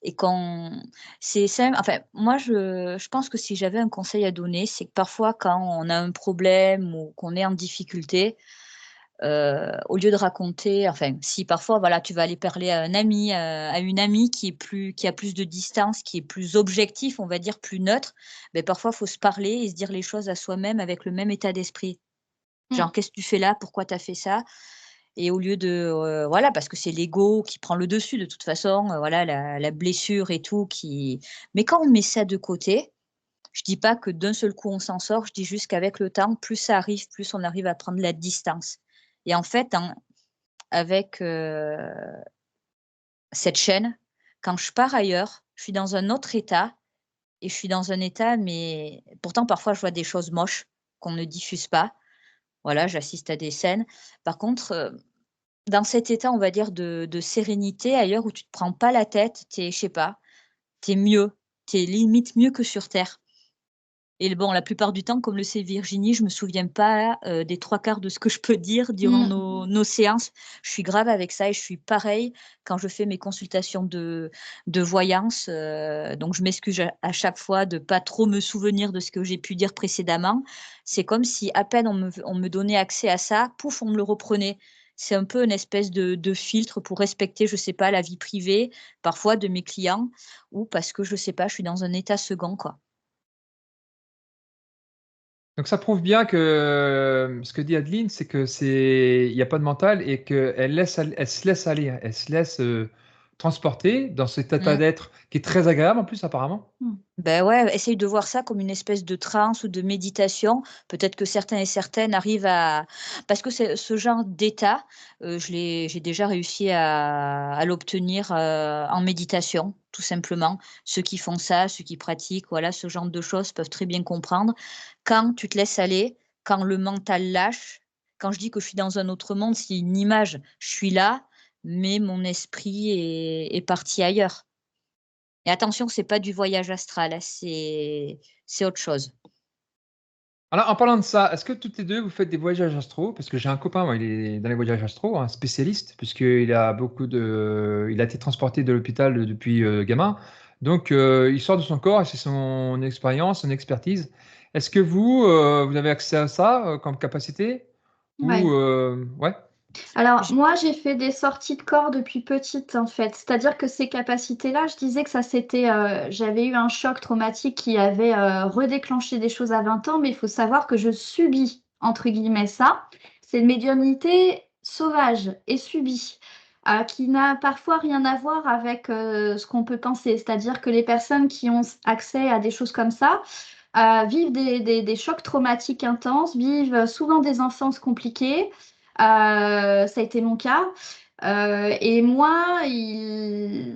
et quand c'est simple enfin, moi, je pense que si j'avais un conseil à donner, c'est que parfois quand on a un problème ou qu'on est en difficulté, au lieu de raconter enfin, si parfois, voilà, tu vas aller parler à un ami, à une amie qui a plus de distance, qui est plus objectif, on va dire, plus neutre, beh, parfois, faut se parler et se dire les choses à soi-même avec le même état d'esprit. Mmh. Genre: «Qu'est-ce que tu fais là? Pourquoi tu as fait ça?» Et au lieu de, voilà, parce que c'est l'ego qui prend le dessus de toute façon, voilà, la blessure et tout qui mais quand on met ça de côté, je dis pas que d'un seul coup on s'en sort, je dis juste qu'avec le temps, plus ça arrive, plus on arrive à prendre la distance. Et en fait, avec, cette chaîne, quand je pars ailleurs, je suis dans un autre état et je suis dans un état mais pourtant parfois je vois des choses moches qu'on ne diffuse pas. Voilà, j'assiste à des scènes. Par contre, dans cet état, on va dire de sérénité ailleurs où tu te prends pas la tête, tu es je sais pas, tu es mieux, tu es limite mieux que sur terre. Et bon, la plupart du temps, comme le sait Virginie, je me souviens pas, des 3/4 de ce que je peux dire durant Mmh. nos séances. Je suis grave avec ça et je suis pareil quand je fais mes consultations de voyance, donc je m'excuse à chaque fois de pas trop me souvenir de ce que j'ai pu dire précédemment. C'est comme si à peine on me donnait accès à ça, pouf, on me le reprenait. C'est un peu une espèce de filtre pour respecter, je sais pas, la vie privée, parfois de mes clients ou parce que je sais pas, je suis dans un état second, quoi. Donc ça prouve bien que ce que dit Adeline, c'est que il n'y a pas de mental et elle se laisse aller, elle se laisse transporter dans cet état Mm. d'être qui est très agréable en plus apparemment. Ben ouais, essaye de voir ça comme une espèce de transe ou de méditation. Peut-être que certains et certaines arrivent à... Parce que ce genre d'état, j'ai déjà réussi à l'obtenir en méditation, tout simplement. Ceux qui font ça, ceux qui pratiquent, voilà, ce genre de choses peuvent très bien comprendre. Quand tu te laisses aller, quand le mental lâche, quand je dis que je suis dans un autre monde, c'est une image. Je suis là, mais mon esprit est parti ailleurs. Et attention, c'est pas du voyage astral, hein, c'est autre chose. Alors en parlant de ça, est-ce que toutes les deux vous faites des voyages astro? Parce que j'ai un copain, moi, il est dans les voyages astro, un spécialiste, puisqu'il a il a été transporté de l'hôpital depuis gamin. Donc il sort de son corps et c'est son expérience, son expertise. Est-ce que vous avez accès à ça comme capacité? Ou Ouais. ouais? Alors, J moi, j'ai fait des sorties de corps depuis petite, en fait. C'est-à-dire que ces capacités-là, je disais que j'avais eu un choc traumatique qui avait redéclenché des choses à 20 ans, mais il faut savoir que je subis, entre guillemets, ça. C'est une médiumnité sauvage et subie, qui n'a parfois rien à voir avec ce qu'on peut penser. C'est-à-dire que les personnes qui ont accès à des choses comme ça, vivent des chocs traumatiques intenses, vivent souvent des enfances compliquées. Ça a été mon cas. Et moi,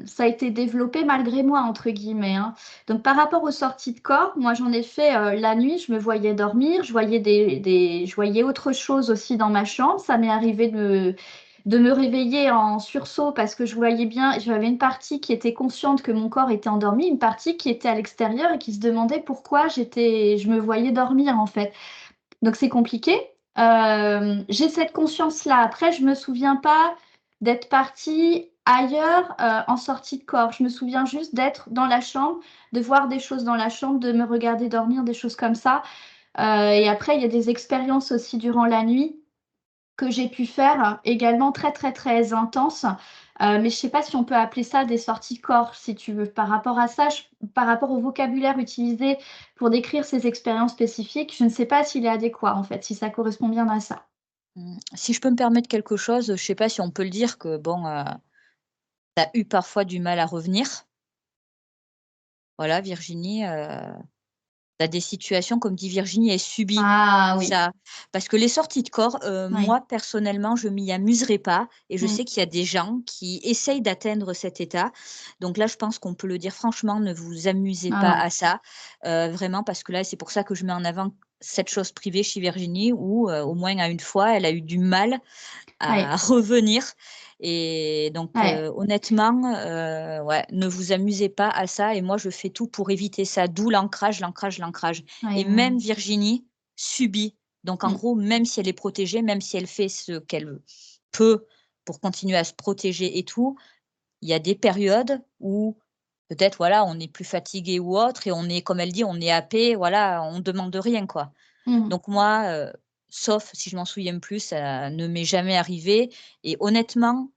ça a été développé malgré moi, entre guillemets, hein. Donc, par rapport aux sorties de corps, moi, j'en ai fait la nuit, je me voyais dormir, je voyais je voyais autre chose aussi dans ma chambre. Ça m'est arrivé de me réveiller en sursaut parce que je voyais bien, j'avais une partie qui était consciente que mon corps était endormi, une partie qui était à l'extérieur et qui se demandait pourquoi je me voyais dormir, en fait. Donc c'est compliqué. J'ai cette conscience-là. Après, je me souviens pas d'être partie ailleurs en sortie de corps. Je me souviens juste d'être dans la chambre, de voir des choses dans la chambre, de me regarder dormir, des choses comme ça. Et après, il y a des expériences aussi durant la nuit que j'ai pu faire également très très très intenses. Mais je sais pas si on peut appeler ça des sorties corps, si tu veux. Par rapport à ça, par rapport au vocabulaire utilisé pour décrire ces expériences spécifiques, je ne sais pas s'il est adéquat en fait, si ça correspond bien à ça. Si je peux me permettre quelque chose, je sais pas si on peut le dire que bon, tu as eu parfois du mal à revenir. Voilà, Virginie, tu as des situations, comme dit Virginie, elle subit Ah oui, ça. Parce que les sorties de corps, oui. moi personnellement, je m'y amuserai pas et je Mm. sais qu'il y a des gens qui essayent d'atteindre cet état. Donc là, je pense qu'on peut le dire franchement, ne vous amusez Ah pas non. à ça, vraiment parce que là, c'est pour ça que je mets en avant cette chose privée chez Virginie où, au moins à une fois, elle a eu du mal Ouais, à revenir et donc ouais, honnêtement, ouais, ne vous amusez pas à ça et moi je fais tout pour éviter ça, d'où l'ancrage, l'ancrage, l'ancrage ouais, et même Virginie subit. Donc en mm. gros, même si elle est protégée, même si elle fait ce qu'elle peut pour continuer à se protéger et tout, il y a des périodes où peut-être, voilà, on est plus fatigué ou autre et on est, comme elle dit, on est happé, voilà, on demande rien, quoi. Mm. Donc moi, sauf si je m'en souviens plus, ça ne m'est jamais arrivé et honnêtement,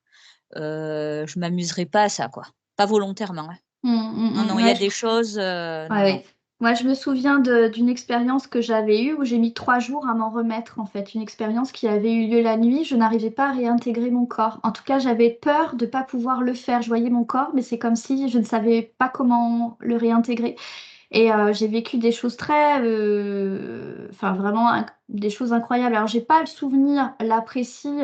je m'amuserai pas à ça, quoi. Pas volontairement, hein. Mm, Non, mm, non, mm. il y Ouais, a des choses, ouais, non, non. ouais. Moi, je me souviens d'une expérience que j'avais eue où j'ai mis 3 jours à m'en remettre, en fait. Une expérience qui avait eu lieu la nuit. Je n'arrivais pas à réintégrer mon corps. En tout cas, j'avais peur de ne pas pouvoir le faire. Je voyais mon corps, mais c'est comme si je ne savais pas comment le réintégrer. Et j'ai vécu des choses enfin vraiment des choses incroyables. Alors, j'ai pas le souvenir, là précis,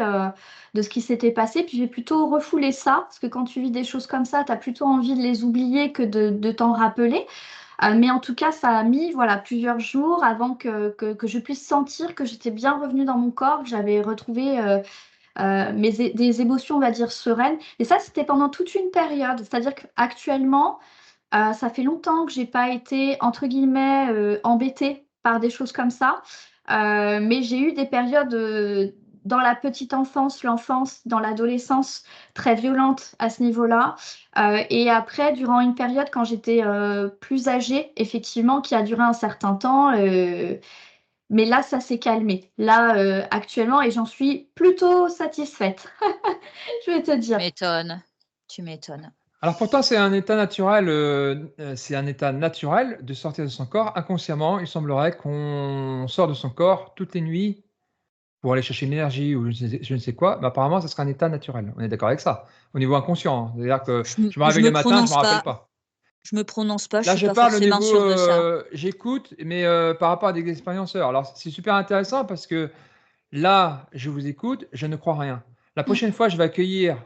de ce qui s'était passé. Puis j'ai plutôt refoulé ça, parce que quand tu vis des choses comme ça, tu as plutôt envie de les oublier que de t'en rappeler. Mais en tout cas, ça a mis voilà, plusieurs jours avant que je puisse sentir que j'étais bien revenue dans mon corps, que j'avais retrouvé des émotions, on va dire, sereines. Et ça, c'était pendant toute une période. C'est-à-dire qu'actuellement, ça fait longtemps que j'ai pas été, entre guillemets, embêtée par des choses comme ça. Mais j'ai eu des périodes dans la petite enfance, l'enfance, dans l'adolescence, très violentes à ce niveau-là. Et après, durant une période quand j'étais plus âgée, effectivement, qui a duré un certain temps. Mais là, ça s'est calmé. Là, actuellement, et j'en suis plutôt satisfaite, je vais te Tu dire. m'étonnes, tu m'étonnes. Alors pourtant, c'est un état naturel de sortir de son corps. Inconsciemment, il semblerait qu'on sort de son corps toutes les nuits pour aller chercher une énergie ou je ne sais quoi, mais apparemment, ça serait un état naturel. On est d'accord avec ça? Au niveau inconscient, hein. C'est-à-dire que je me Je réveille me le matin, je me prononce rappelle pas. pas. Je me prononce pas, je Là, suis je pas parle au forcément niveau, sûre de ça. j'écoute, mais par rapport à des expérienceurs. Alors, c'est super intéressant parce que là, je vous écoute, je ne crois rien. La Mm. prochaine fois, je vais accueillir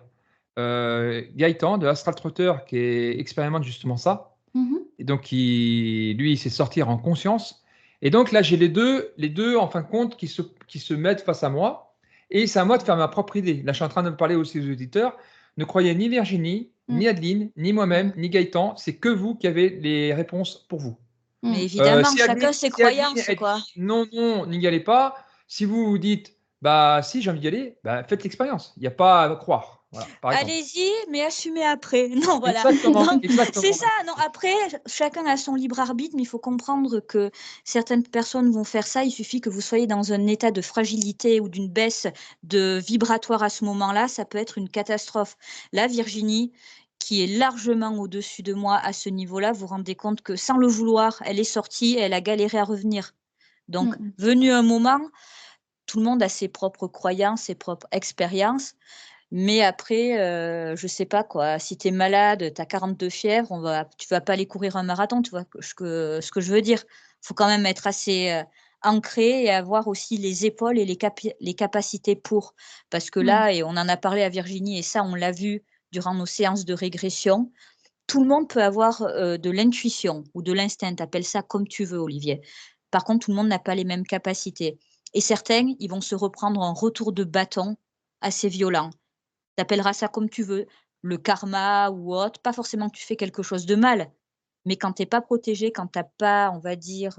Gaëtan de Astral Trotter qui expérimente justement ça. Mhm. Et donc, lui, il sait sortir en conscience. Et donc là, j'ai les deux en fin de compte, qui se mettent face à moi. Et c'est à moi de faire ma propre idée. Là, je suis en train de parler aussi aux auditeurs. Ne croyez ni Virginie, Mm. ni Adeline, ni moi-même, ni Gaëtan. C'est que vous qui avez les réponses pour vous. Mais Mm. évidemment, Si Adeline, chacun ses si Adeline, croyances, elle quoi. dit non, non, n'y allez pas. Si vous vous dites, bah si, j'ai envie d'y aller, bah, faites l'expérience. Il n'y a pas à croire. Voilà, par exemple. Allez-y, mais assumez après. Non, voilà. Exactement, Donc, c'est exactement. ça. Non, après, chacun a son libre arbitre, mais il faut comprendre que certaines personnes vont faire ça. Il suffit que vous soyez dans un état de fragilité ou d'une baisse de vibratoire à ce moment-là. Ça peut être une catastrophe. Là, Virginie, qui est largement au-dessus de moi à ce niveau-là, vous vous rendez compte que sans le vouloir, elle est sortie, elle a galéré à revenir. Donc, Mm. venu un moment, tout le monde a ses propres croyances, ses propres expériences. Mais après, je sais pas quoi, si tu es malade, tu as 42 fièvre, tu vas pas aller courir un marathon, tu vois ce que je veux dire? Faut quand même être assez, ancré et avoir aussi les épaules et les capacités pour. Parce que Mm. là et on en a parlé à Virginie et ça, on l'a vu durant nos séances de régression, tout le monde peut avoir, de l'intuition ou de l'instinct, appelle ça comme tu veux, Olivier. Par contre, tout le monde n'a pas les mêmes capacités et certains, ils vont se reprendre un retour de bâton assez violent. Tu appelleras ça comme tu veux, le karma ou autre, pas forcément que tu fais quelque chose de mal, mais quand tu es pas protégé, quand tu as pas, on va dire,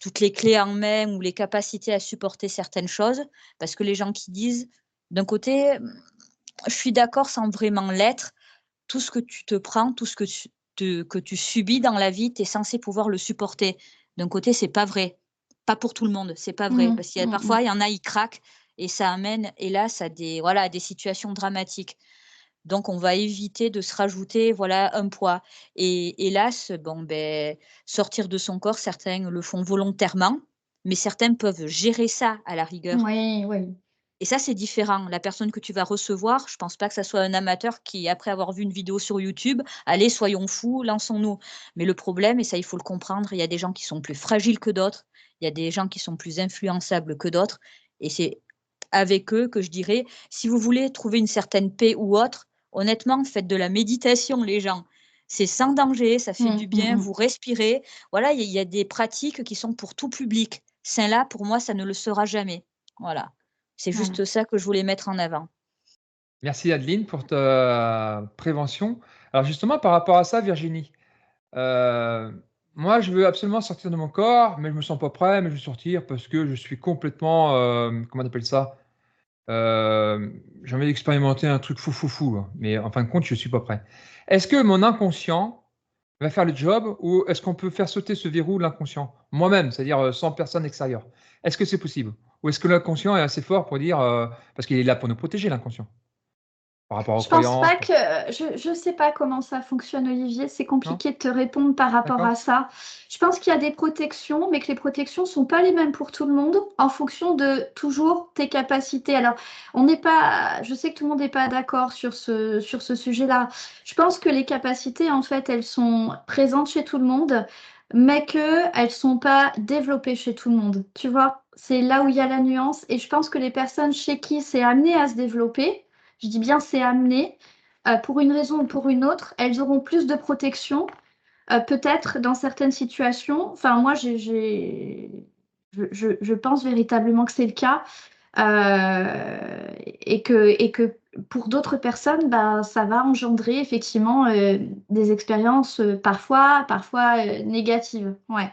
toutes les clés en main ou les capacités à supporter certaines choses, parce que les gens qui disent d'un côté, je suis d'accord sans vraiment l'être, tout ce que tu te prends, tout ce que tu subis dans la vie, tu es censé pouvoir le supporter. D'un côté, c'est pas vrai. Pas pour tout le monde, c'est pas vrai. Mm. Parce qu'il y a Mm. parfois, il y en a, ils craquent et ça amène, hélas, à des, voilà, à des situations dramatiques. Donc, on va éviter de se rajouter, voilà, un poids. Et hélas, bon, ben, sortir de son corps, certains le font volontairement, mais certains peuvent gérer ça à la rigueur. Oui, oui. Et ça, c'est différent. La personne que tu vas recevoir, je pense pas que ça soit un amateur qui, après avoir vu une vidéo sur YouTube: «Allez, soyons fous, lançons-nous». Mais le problème, et ça, il faut le comprendre, il y a des gens qui sont plus fragiles que d'autres, il y a des gens qui sont plus influençables que d'autres et c'est avec eux que je dirais: «Si vous voulez trouver une certaine paix ou autre, honnêtement, faites de la méditation les gens. C'est sans danger, ça fait du Mm. bien, Mm. vous respirez». Voilà, il y a des pratiques qui sont pour tout public. Celle-là, pour moi, ça ne le sera jamais. Voilà. C'est Voilà. juste ça que je voulais mettre en avant. Merci Adeline pour ta prévention. Alors justement, par rapport à ça, Virginie, moi, je veux absolument sortir de mon corps, mais je me sens pas prêt, mais je veux sortir parce que je suis complètement, comment on appelle ça? J'ai envie d'expérimenter un truc fou, fou, fou, hein, mais en fin de compte, je suis pas prêt. Est-ce que mon inconscient va faire le job ou est-ce qu'on peut faire sauter ce verrou, l'inconscient? Moi-même, c'est-à-dire, sans personne extérieure. Est-ce que c'est possible? Ou est-ce que l'inconscient est assez fort pour dire, parce qu'il est là pour nous protéger, l'inconscient, par rapport aux Je pense croyances, pas que je sais pas comment ça fonctionne, Olivier. C'est non? compliqué de te répondre par rapport D'accord? à ça. Je pense qu'il y a des protections, mais que les protections sont pas les mêmes pour tout le monde en fonction de toujours tes capacités. Alors, on n'est pas, je sais que tout le monde n'est pas d'accord sur ce sujet-là. Je pense que les capacités, en fait, elles sont présentes chez tout le monde, mais que elles sont pas développées chez tout le monde. Tu vois, c'est là où il y a la nuance. Et je pense que les personnes chez qui c'est amené à se développer, je dis bien c'est amené, pour une raison ou pour une autre, elles auront plus de protection, peut-être dans certaines situations. Enfin, moi, je pense véritablement que c'est le cas, et que pour d'autres personnes, bah, ça va engendrer effectivement des expériences parfois négatives. Ouais.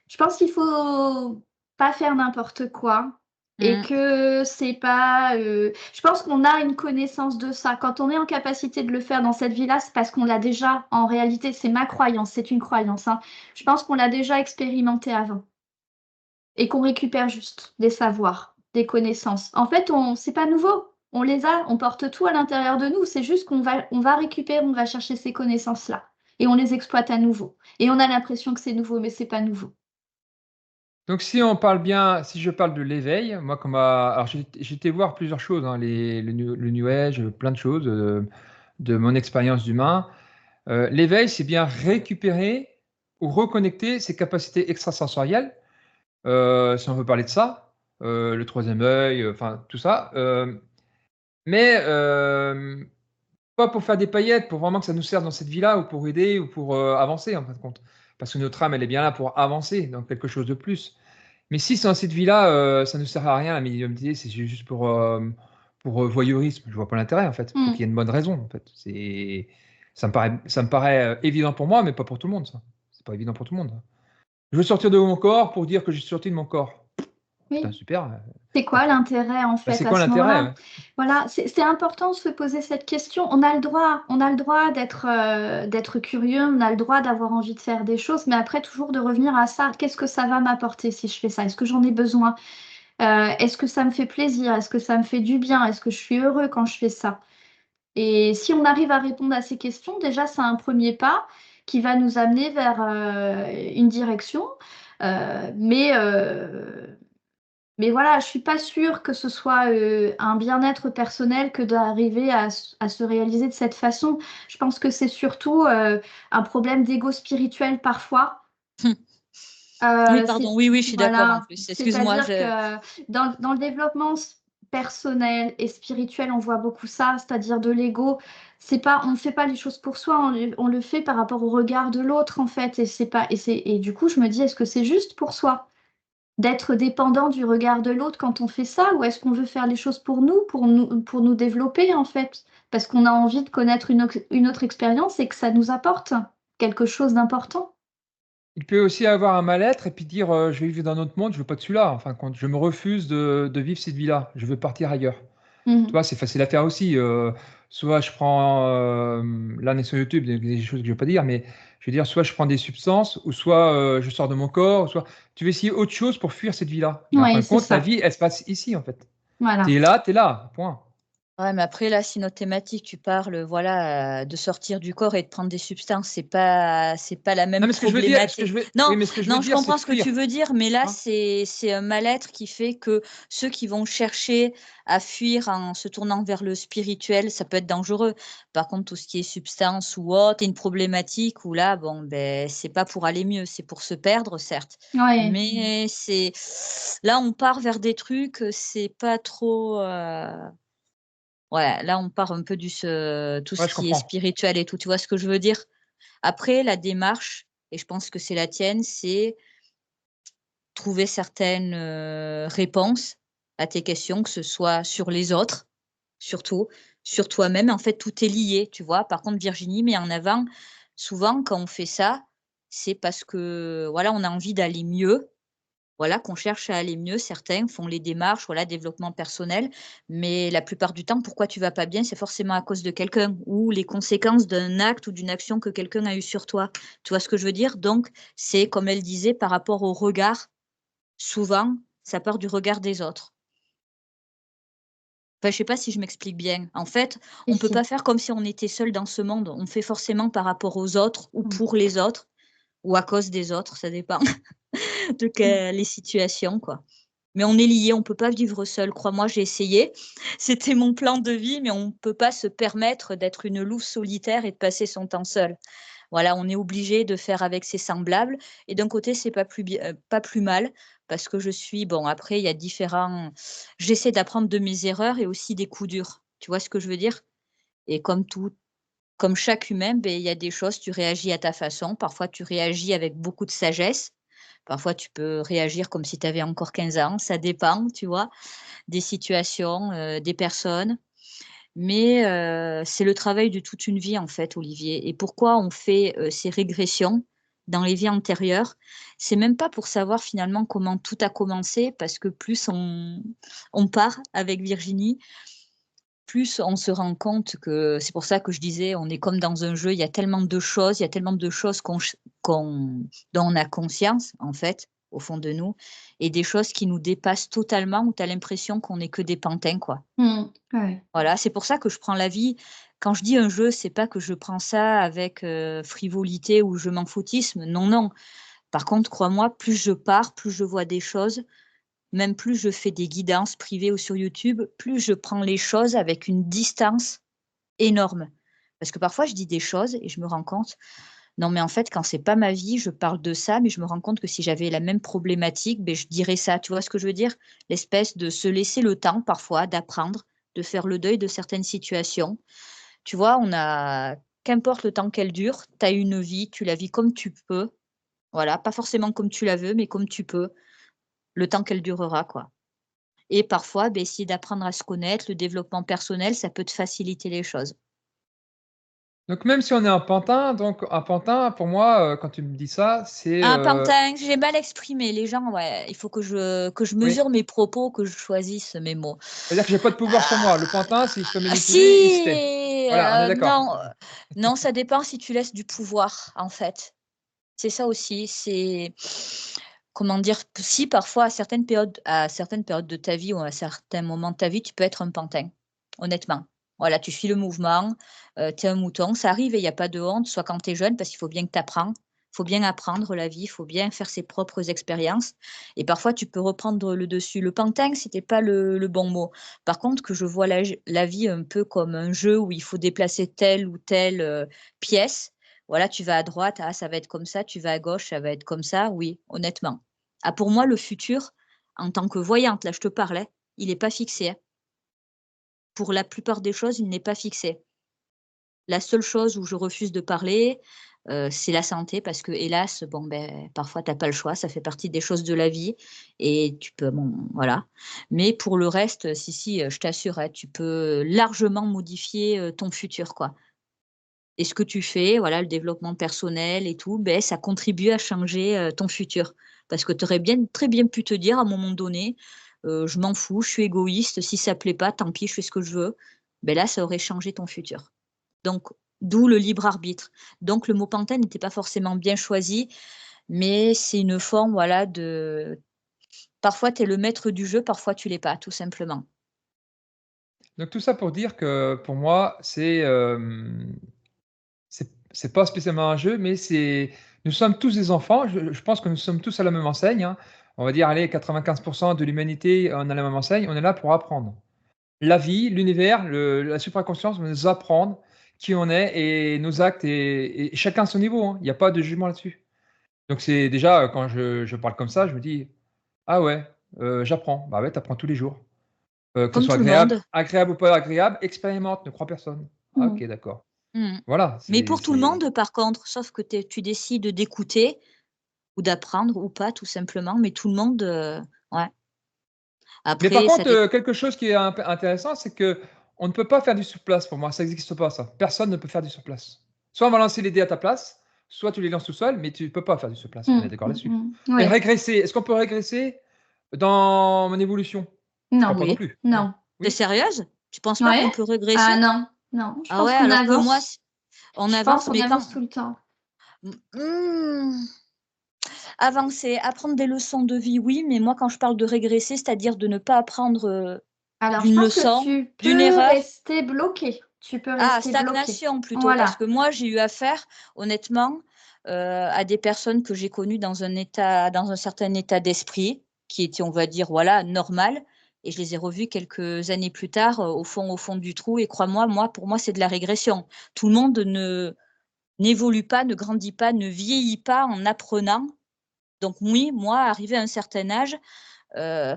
Je pense qu'il faut pas faire n'importe quoi et Mmh. que c'est pas. Je pense qu'on a une connaissance de ça. Quand on est en capacité de le faire dans cette vie-là, c'est parce qu'on l'a déjà. En réalité, c'est ma croyance, c'est une croyance, hein. Je pense qu'on l'a déjà expérimenté avant et qu'on récupère juste des savoirs, des connaissances. En fait, c'est pas nouveau. On les a, on porte tout à l'intérieur de nous. C'est juste on va récupérer, on va chercher ces connaissances-là. Et on les exploite à nouveau. Et on a l'impression que c'est nouveau, mais c'est pas nouveau. Donc si on parle bien, si je parle de l'éveil, moi alors j'ai été voir plusieurs choses, hein, le New Age, plein de choses de mon expérience d'humain. L'éveil, c'est bien récupérer ou reconnecter ses capacités extrasensorielles, si on veut parler de ça, le troisième œil, enfin tout ça. Mais pas pour faire des paillettes, pour vraiment que ça nous serve dans cette vie-là ou pour aider ou pour avancer en fin de compte. Parce que notre âme, elle est bien là pour avancer dans quelque chose de plus. Mais si c'est dans cette vie-là, ça ne sert à rien la médiumnité, c'est juste pour voyeurisme. Je vois pas l'intérêt en fait. Il faut qu'il y ait une bonne raison en fait. Ça me paraît évident pour moi, mais pas pour tout le monde ça. C'est pas évident pour tout le monde. Je veux sortir de mon corps pour dire que je suis sorti de mon corps. Putain Oui. super, C'est quoi l'intérêt en bah, fait c'est à quoi ce l'intérêt, moment-là? ouais? Voilà, c'est important de se poser cette question. On a le droit d'être curieux, on a le droit d'avoir envie de faire des choses, mais après toujours de revenir à ça. Qu'est-ce que ça va m'apporter si je fais ça? Est-ce que j'en ai besoin? Est-ce que ça me fait plaisir? Est-ce que ça me fait du bien? Est-ce que je suis heureux quand je fais ça? Et si on arrive à répondre à ces questions, déjà c'est un premier pas qui va nous amener vers une direction. Euh, mais euh, mais voilà, je suis pas sûre que ce soit un bien-être personnel que d'arriver à se réaliser de cette façon. Je pense que c'est surtout un problème d'ego spirituel parfois. Oui, C'est, pardon, oui, oui, je suis d'accord en voilà, plus. Excuse-moi, c'est-à-dire que dans le développement personnel et spirituel, on voit beaucoup ça, c'est-à-dire de l'ego. C'est pas, on ne fait pas les choses pour soi, on le fait par rapport au regard de l'autre en fait. Et du coup, je me dis, est-ce que c'est juste pour soi? D'être dépendant du regard de l'autre quand on fait ça, ou est-ce qu'on veut faire les choses pour nous développer en fait, parce qu'on a envie de connaître une autre expérience et que ça nous apporte quelque chose d'important. Il peut aussi avoir un mal-être et puis dire, «Je vais vivre dans un autre monde, je veux pas de celui-là, en fin de compte. Je me refuse de vivre cette vie-là, je veux partir ailleurs». Tu Mhm. vois, c'est facile à faire aussi, soit je prends, là on est sur YouTube, des choses que je ne vais pas dire, mais je veux dire, soit je prends des substances ou soit, je sors de mon corps, ou soit tu veux essayer autre chose pour fuir cette vie-là. Mais en fin Oui, de c'est compte, la ça. vie, elle se passe ici, en fait. Voilà. Tu es là, point. ouais, mais après, là, si notre thématique, tu parles, voilà, de sortir du corps et de prendre des substances, c'est pas la Non, même mais problématique. Non, mais ce que je veux non, je dire, c'est comprends ce que fuir, tu veux dire, mais là, hein. c'est un mal-être qui fait que ceux qui vont chercher à fuir en se tournant vers le spirituel, ça peut être dangereux. Par contre, tout ce qui est substance ou autre, c'est une problématique où là, bon, ben, c'est pas pour aller mieux, c'est pour se perdre, certes. Oui, Mais là, on part vers des trucs, c'est pas trop. Ouais, là, on part un peu tout Ouais, ce je qui est comprends. spirituel et tout, tu vois ce que je veux dire? Après, la démarche, et je pense que c'est la tienne, c'est trouver certaines, réponses à tes questions, que ce soit sur les autres, surtout, sur toi-même. En fait, tout est lié, tu vois? Par contre, Virginie met en avant, souvent, quand on fait ça, c'est parce que, voilà, on a envie d'aller mieux, voilà, qu'on cherche à aller mieux. Certains font les démarches, voilà, développement personnel, mais la plupart du temps, pourquoi tu vas pas bien? C'est forcément à cause de quelqu'un ou les conséquences d'un acte ou d'une action que quelqu'un a eu sur toi. Tu vois ce que je veux dire? Donc, c'est comme elle disait, par rapport au regard, souvent, ça part du regard des autres. Enfin, je sais pas si je m'explique bien. En fait, si, on peut si. pas faire comme si on était seul dans ce monde. On fait forcément par rapport aux autres ou Mm. pour les autres ou à cause des autres, ça dépend de Mm. les situations, quoi. Mais on est liés, on peut pas vivre seul. Crois-moi, j'ai essayé. C'était mon plan de vie, mais on peut pas se permettre d'être une louve solitaire et de passer son temps seul. Voilà, on est obligé de faire avec ses semblables et d'un côté, c'est pas plus mal parce que je suis bon, après il y a différents j'essaie d'apprendre de mes erreurs et aussi des coups durs. Tu vois ce que je veux dire? Et comme chaque humain, beh, il y a des choses, tu réagis à ta façon. Parfois, tu réagis avec beaucoup de sagesse. Parfois, tu peux réagir comme si tu avais encore 15 ans. Ça dépend, tu vois, des situations, des personnes. Mais, c'est le travail de toute une vie, en fait, Olivier. Et pourquoi on fait, ces régressions dans les vies antérieures? C'est même pas pour savoir finalement comment tout a commencé, parce que plus on part avec Virginie, plus on se rend compte que c'est pour ça que je disais, on est comme dans un jeu, il y a tellement de choses, il y a tellement de choses qu'on dont on a conscience, en fait. au fond de nous et des choses qui nous dépassent totalement, où tu as l'impression qu'on n'est que des pantins, quoi. Ouais. Voilà, c'est pour ça que je prends la vie quand je dis un jeu, c'est pas que je prends ça avec, frivolité ou je m'en foutisme, non, non. Par contre, crois-moi, plus je pars, plus je vois des choses, même plus je fais des guidances privées ou sur YouTube, plus je prends les choses avec une distance énorme. Parce que parfois je dis des choses et je me rends compte, non mais en fait quand c'est pas ma vie, je parle de ça, mais je me rends compte que si j'avais la même problématique, beh, je dirais ça. Tu vois ce que je veux dire? L'espèce de se laisser le temps parfois d'apprendre, de faire le deuil de certaines situations. Tu vois, on a qu'importe le temps qu'elle dure, tu as une vie, tu la vis comme tu peux. Voilà, pas forcément comme tu la veux, mais comme tu peux, le temps qu'elle durera, quoi. Et parfois, beh, essayer d'apprendre à se connaître, le développement personnel, ça peut te faciliter les choses. Donc même si on est un pantin, donc un pantin pour moi, quand tu me dis ça, c'est, Un pantin, j'ai mal exprimé. Les gens, ouais, il faut que je oui, mesure mes propos, que je choisisse mes mots. c'est-à-dire que j'ai pas de pouvoir sur moi. Le pantin, s'il se fait Ah manipuler, il se tait. si! Voilà, on est d'accord. Non, non, ça dépend si tu laisses du pouvoir, en fait. C'est ça aussi, c'est comment dire? Si parfois à certaines périodes de ta vie ou à certains moments de ta vie, tu peux être un pantin, honnêtement. Voilà, tu suis le mouvement, tu es un mouton, ça arrive et il y a pas de honte, soit quand tu es jeune parce qu'il faut bien que tu apprends. Il faut bien apprendre la vie, il faut bien faire ses propres expériences et parfois tu peux reprendre le dessus. Le pantin, c'était pas le bon mot. Par contre, que je vois la vie un peu comme un jeu où il faut déplacer telle ou telle, pièce, voilà, tu vas à droite, ah, ça va être comme ça, tu vas à gauche, ça va être comme ça, oui, honnêtement. Ah, pour moi, le futur, en tant que voyante, là, je te parlais, il n'est pas fixé, hein. Pour la plupart des choses, il n'est pas fixé. La seule chose où je refuse de parler, c'est la santé parce que hélas, bon, ben, parfois tu as pas le choix, ça fait partie des choses de la vie et tu peux bon, voilà. Mais pour le reste, si, si, je t'assure, hein, tu peux largement modifier, ton futur, quoi. Et ce que tu fais, voilà, le développement personnel et tout, beh, ça contribue à changer, ton futur. Parce que tu aurais bien très bien pu te dire à un moment donné: «Je m'en fous, je suis égoïste, si ça plaît pas, tant pis, je fais ce que je veux». Beh, là, ça aurait changé ton futur. Donc d'où le libre arbitre. Donc le mot pantin n'était pas forcément bien choisi, mais c'est une forme, voilà, de parfois tu es le maître du jeu, parfois tu l'es pas, tout simplement. Donc tout ça pour dire que pour moi, c'est pas spécialement un jeu, mais c'est nous sommes tous des enfants. Je pense que nous sommes tous à la même enseigne, hein. On va dire, allez, 95 de l'humanité, on a la même enseigne. On est là pour apprendre. La vie, l'univers, la supraconscience va nous apprendre qui on est et nos actes et chacun à son niveau, hein. Il y a pas de jugement là-dessus. Donc c'est déjà, quand je parle comme ça, je me dis: «Ah ouais, j'apprends». Bah ouais, tu apprends tous les jours. Que ce Comme soit tout le monde. agréable ou pas agréable, expérimente, ne crois personne. Ah Mmh. OK, d'accord. Mmh. Voilà, Mais c'est pour tout le c'est monde, par contre, sauf que tu décides d'écouter ou d'apprendre ou pas, tout simplement, mais tout le monde, ouais. mais par Après, ça contre, dépend. quelque chose qui est intéressant, c'est qu'on ne peut pas faire du sur place pour moi, ça n'existe pas ça. Personne ne peut faire du sur place. Soit on va lancer les dés à ta place, soit tu les lances tout seul, mais tu ne peux pas faire du sur place, on est d'accord là-dessus. Et Ouais. régresser, est-ce qu'on peut régresser dans mon évolution? Je crois Non. pas non Oui. plus, non. Non. Tu es Oui? sérieuse? Tu penses pas Ouais? qu'on peut régresser? Ah non, non, je Ah ouais, pense qu'on alors que moi, avance. on Je pense avance, qu'on mais quand avance tout le temps. mmh, avancer, apprendre des leçons de vie, oui, mais moi, quand je parle de régresser, c'est-à-dire de ne pas apprendre, Alors, je d'une pense que leçon, tu d'une peux erreur. rester bloqué. Tu peux Ah, rester bloqué. stagnation plutôt, parce Voilà. que moi, j'ai eu affaire, honnêtement, à des personnes que j'ai connues dans un certain état d'esprit, qui était, on va dire, voilà, normal, et je les ai revues quelques années plus tard, au fond du trou et crois-moi, moi, pour moi, c'est de la régression. Tout le monde ne n'évolue pas, ne grandit pas, ne vieillit pas en apprenant. Donc oui, moi, arrivé à un certain âge, heu,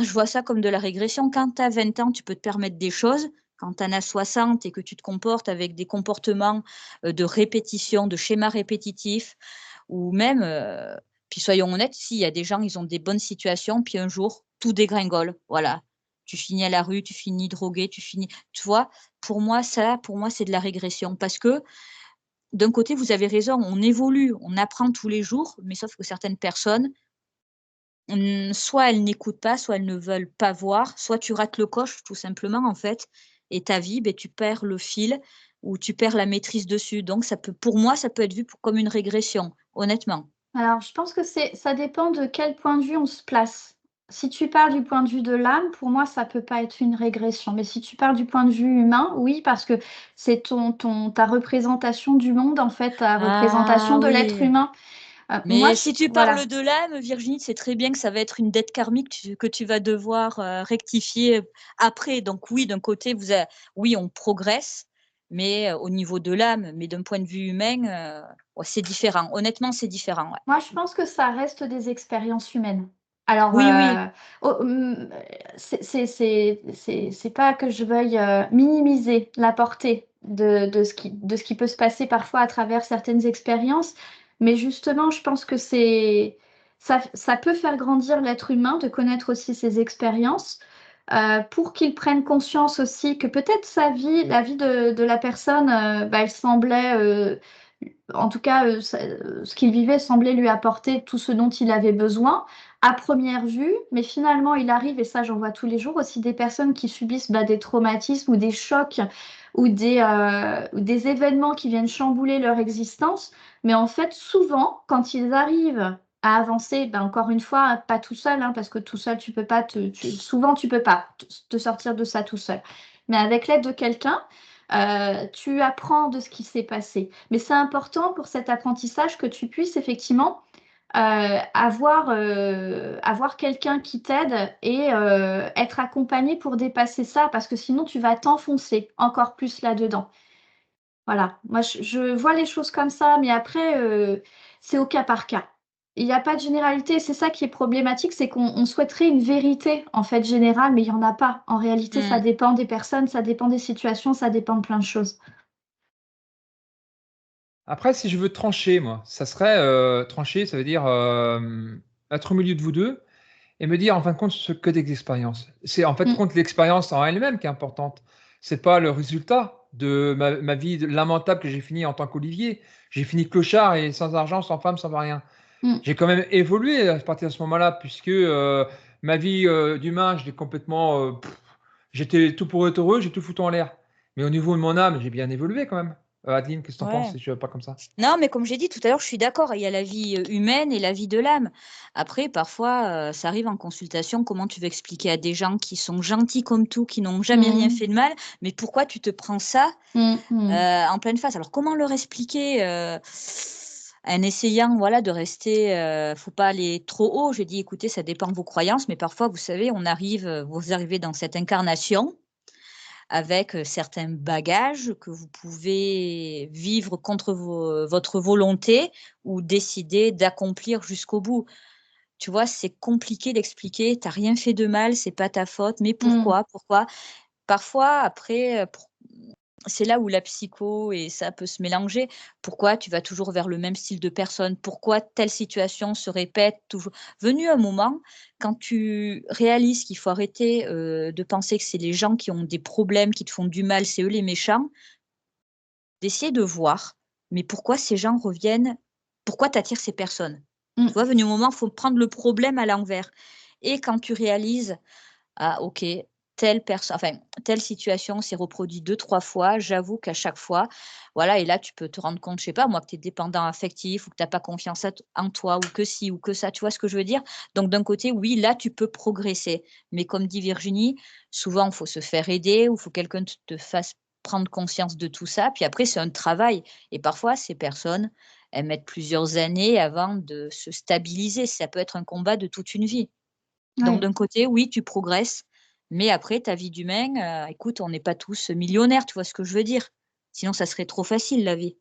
je vois ça comme de la régression. Quand tu as 20 ans, tu peux te permettre des choses. Quand tu en as 60 et que tu te comportes avec des comportements, de répétition, de schémas répétitifs ou même, puis soyons honnêtes, si, il y a des gens, ils ont des bonnes situations, puis un jour, tout dégringole. Voilà. Tu finis à la rue, tu finis drogué, tu vois? Pour moi, c'est de la régression parce que d'un côté, vous avez raison, on évolue, on apprend tous les jours, mais sauf que certaines personnes, soit elles n'écoutent pas, soit elles ne veulent pas voir, soit tu rates le coche tout simplement en fait et ta vie, beh, tu perds le fil ou tu perds la maîtrise dessus. Donc ça peut pour moi, ça peut être vu pour comme une régression, honnêtement. Alors, je pense que ça dépend de quel point de vue on se place. Si tu parles du point de vue de l'âme, pour moi, ça peut pas être une régression. Mais si tu parles du point de vue humain, oui, parce que c'est ta représentation du monde, en fait, ta représentation Ah de l'être oui. humain. Moi, Mais si tu voilà. parles de l'âme, Virginie, c'est très bien que ça va être une dette karmique que tu vas devoir rectifier après. Donc oui, d'un côté, oui, on progresse, mais au niveau de l'âme, mais d'un point de vue humain, ouais, c'est différent. Honnêtement, c'est différent. Ouais. Moi, je pense que ça reste des expériences humaines. Alors, Oui, oui. oh, c'est pas que je veuille minimiser la portée de ce qui peut se passer parfois à travers certaines expériences, mais justement, je pense que ça peut faire grandir l'être humain de connaître aussi ses expériences. Pour qu'il prenne conscience aussi que peut-être la vie de la personne, elle semblait en tout cas, ce qu'il vivait semblait lui apporter tout ce dont il avait besoin à première vue, mais finalement, il arrive, et ça j'en vois tous les jours aussi, des personnes qui subissent des traumatismes ou des chocs ou des événements qui viennent chambouler leur existence. Mais en fait, souvent, quand ils arrivent à avancer, encore une fois, pas tout seul, hein, parce que tout seul, tu peux pas souvent, tu peux pas te sortir de ça tout seul. Mais avec l'aide de quelqu'un, tu apprends de ce qui s'est passé. Mais c'est important pour cet apprentissage que tu puisses effectivement avoir quelqu'un qui t'aide et être accompagné pour dépasser ça, parce que sinon tu vas t'enfoncer encore plus là-dedans. Voilà, moi je vois les choses comme ça, mais après, c'est au cas par cas. Il n'y a pas de généralité, c'est ça qui est problématique, c'est qu'on souhaiterait une vérité en fait générale, mais il n'y en a pas. En réalité, ça Mm. dépend des personnes, ça dépend des situations, ça dépend de plein de choses. Après, si je veux trancher, moi, ça serait trancher, ça veut dire être au milieu de vous deux et me dire en fin de compte ce que des expériences. C'est en fait Mm, compte l'expérience en elle-même qui est importante. C'est pas le résultat de ma vie lamentable que j'ai fini en tant qu'Olivier. J'ai fini clochard et sans argent, sans femme, sans rien. mm. J'ai quand même évolué à partir de ce moment-là, puisque ma vie d'humain, je l'ai complètement. J'étais tout pour être heureux, j'ai tout foutu en l'air. Mais au niveau de mon âme, j'ai bien évolué quand même. Adeline, qu'est-ce que t'en penses Ouais. si je ne pas comme ça? Non, mais comme j'ai dit tout à l'heure, je suis d'accord, il y a la vie humaine et la vie de l'âme. Après, parfois, ça arrive en consultation, comment tu veux expliquer à des gens qui sont gentils comme tout, qui n'ont jamais rien Mm, fait de mal, mais pourquoi tu te prends ça mm, mm, en pleine face? Alors, comment leur expliquer en essayant voilà, de rester, faut pas aller trop haut. Je dis, écoutez, ça dépend de vos croyances, mais parfois, vous savez, vous arrivez dans cette incarnation avec, certains bagages que vous pouvez vivre contre votre volonté ou décider d'accomplir jusqu'au bout. Tu vois, c'est compliqué d'expliquer: «Tu as rien fait de mal, c'est pas ta faute, mais mm. pourquoi? Pourquoi?» Parfois après, c'est là où la psycho et ça peut se mélanger. Pourquoi tu vas toujours vers le même style de personne? Pourquoi telle situation se répète toujours? Venu un moment, quand tu réalises qu'il faut arrêter, de penser que c'est les gens qui ont des problèmes, qui te font du mal, c'est eux les méchants, d'essayer de voir, mais pourquoi ces gens reviennent? Pourquoi tu attires ces personnes? Tu Mm. vois, venu un moment, il faut prendre le problème à l'envers et quand tu réalises: ah OK, telle situation s'est reproduite 2 3 fois. J'avoue qu'à chaque fois, voilà et là, tu peux te rendre compte, je sais pas moi, que tu es dépendant affectif ou que tu as pas confiance en toi ou que ci ou que ça, tu vois ce que je veux dire? Donc d'un côté, oui, là, tu peux progresser. Mais comme dit Virginie, souvent, il faut se faire aider ou il faut quelqu'un te fasse prendre conscience de tout ça. Puis après, c'est un travail et parfois, ces personnes, elles mettent plusieurs années avant de se stabiliser. Ça peut être un combat de toute une vie. Donc Ouais. d'un côté, oui, tu progresses, mais après ta vie d'humain, écoute, on n'est pas tous millionnaires, tu vois ce que je veux dire? Sinon ça serait trop facile la vie.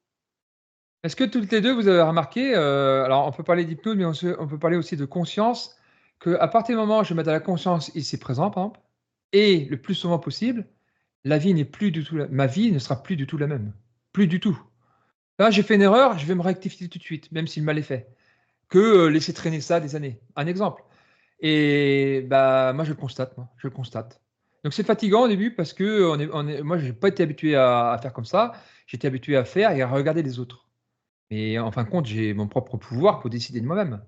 Est-ce que toutes les deux, vous avez remarqué, alors on peut parler d'hypnose, mais on peut parler aussi de conscience, qu'à partir du moment où je mets de la conscience ici présent, par exemple, et le plus souvent possible, la vie n'est plus du tout ma vie ne sera plus du tout la même. Plus du tout. Là, j'ai fait une erreur, je vais me rectifier tout de suite, même s'il m'a mal fait, que, laisser traîner ça des années. Un exemple. Et bah, moi, je le constate, moi, je le constate. Donc c'est fatigant au début parce que moi, j'ai pas été habitué à faire comme ça. J'étais habitué à faire et à regarder les autres. Mais en fin de compte, j'ai mon propre pouvoir pour décider de moi-même.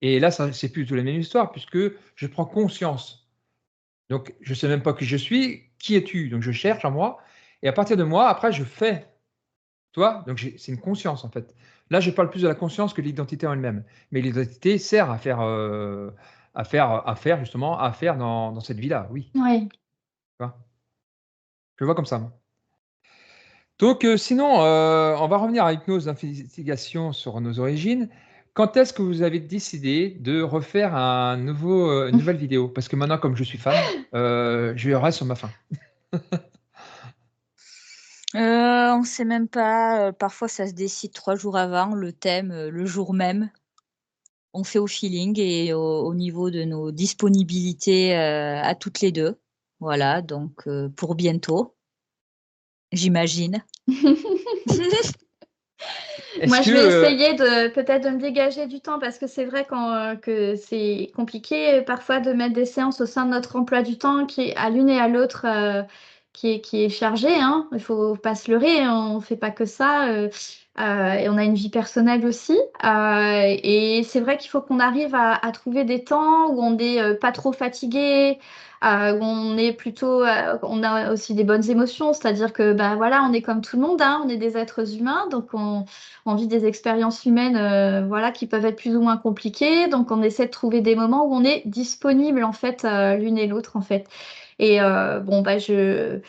Et là, ça c'est plus du tout la même histoire puisque je prends conscience. Donc je sais même pas qui je suis. Qui es-tu? Donc je cherche en moi et à partir de moi, après je fais. Tu vois? Donc c'est une conscience en fait. Là, je parle plus de la conscience que de l'identité en elle-même. Mais l'identité sert à faire justement, à faire dans cette vie-là, oui, tu Oui. vois? Je le vois comme ça, moi. Donc, sinon, on va revenir avec nos investigations sur nos origines. Quand est-ce que vous avez décidé de refaire une nouvelle vidéo? Parce que maintenant, comme je suis fan, je reste sur ma faim. On sait même pas, parfois ça se décide 3 jours avant, le thème, le jour même. On fait au feeling et au niveau de nos disponibilités, à toutes les 2. Voilà, donc pour bientôt, j'imagine. Est-ce Moi, que, je vais essayer de peut-être de me dégager du temps parce que c'est vrai que c'est compliqué parfois de mettre des séances au sein de notre emploi du temps qui est à l'une et à l'autre qui est chargé, hein. Il faut pas se leurrer, on fait pas que ça. Et on a une vie personnelle aussi. Et c'est vrai qu'il faut qu'on arrive à trouver des temps où on n'est pas trop fatigué, où on est plutôt, on a aussi des bonnes émotions, c'est-à-dire que bah voilà, on est comme tout le monde, hein, on est des êtres humains, donc on vit des expériences humaines, voilà, qui peuvent être plus ou moins compliquées. Donc on essaie de trouver des moments où on est disponible en fait, l'une et l'autre en fait. Et bon bah j'ai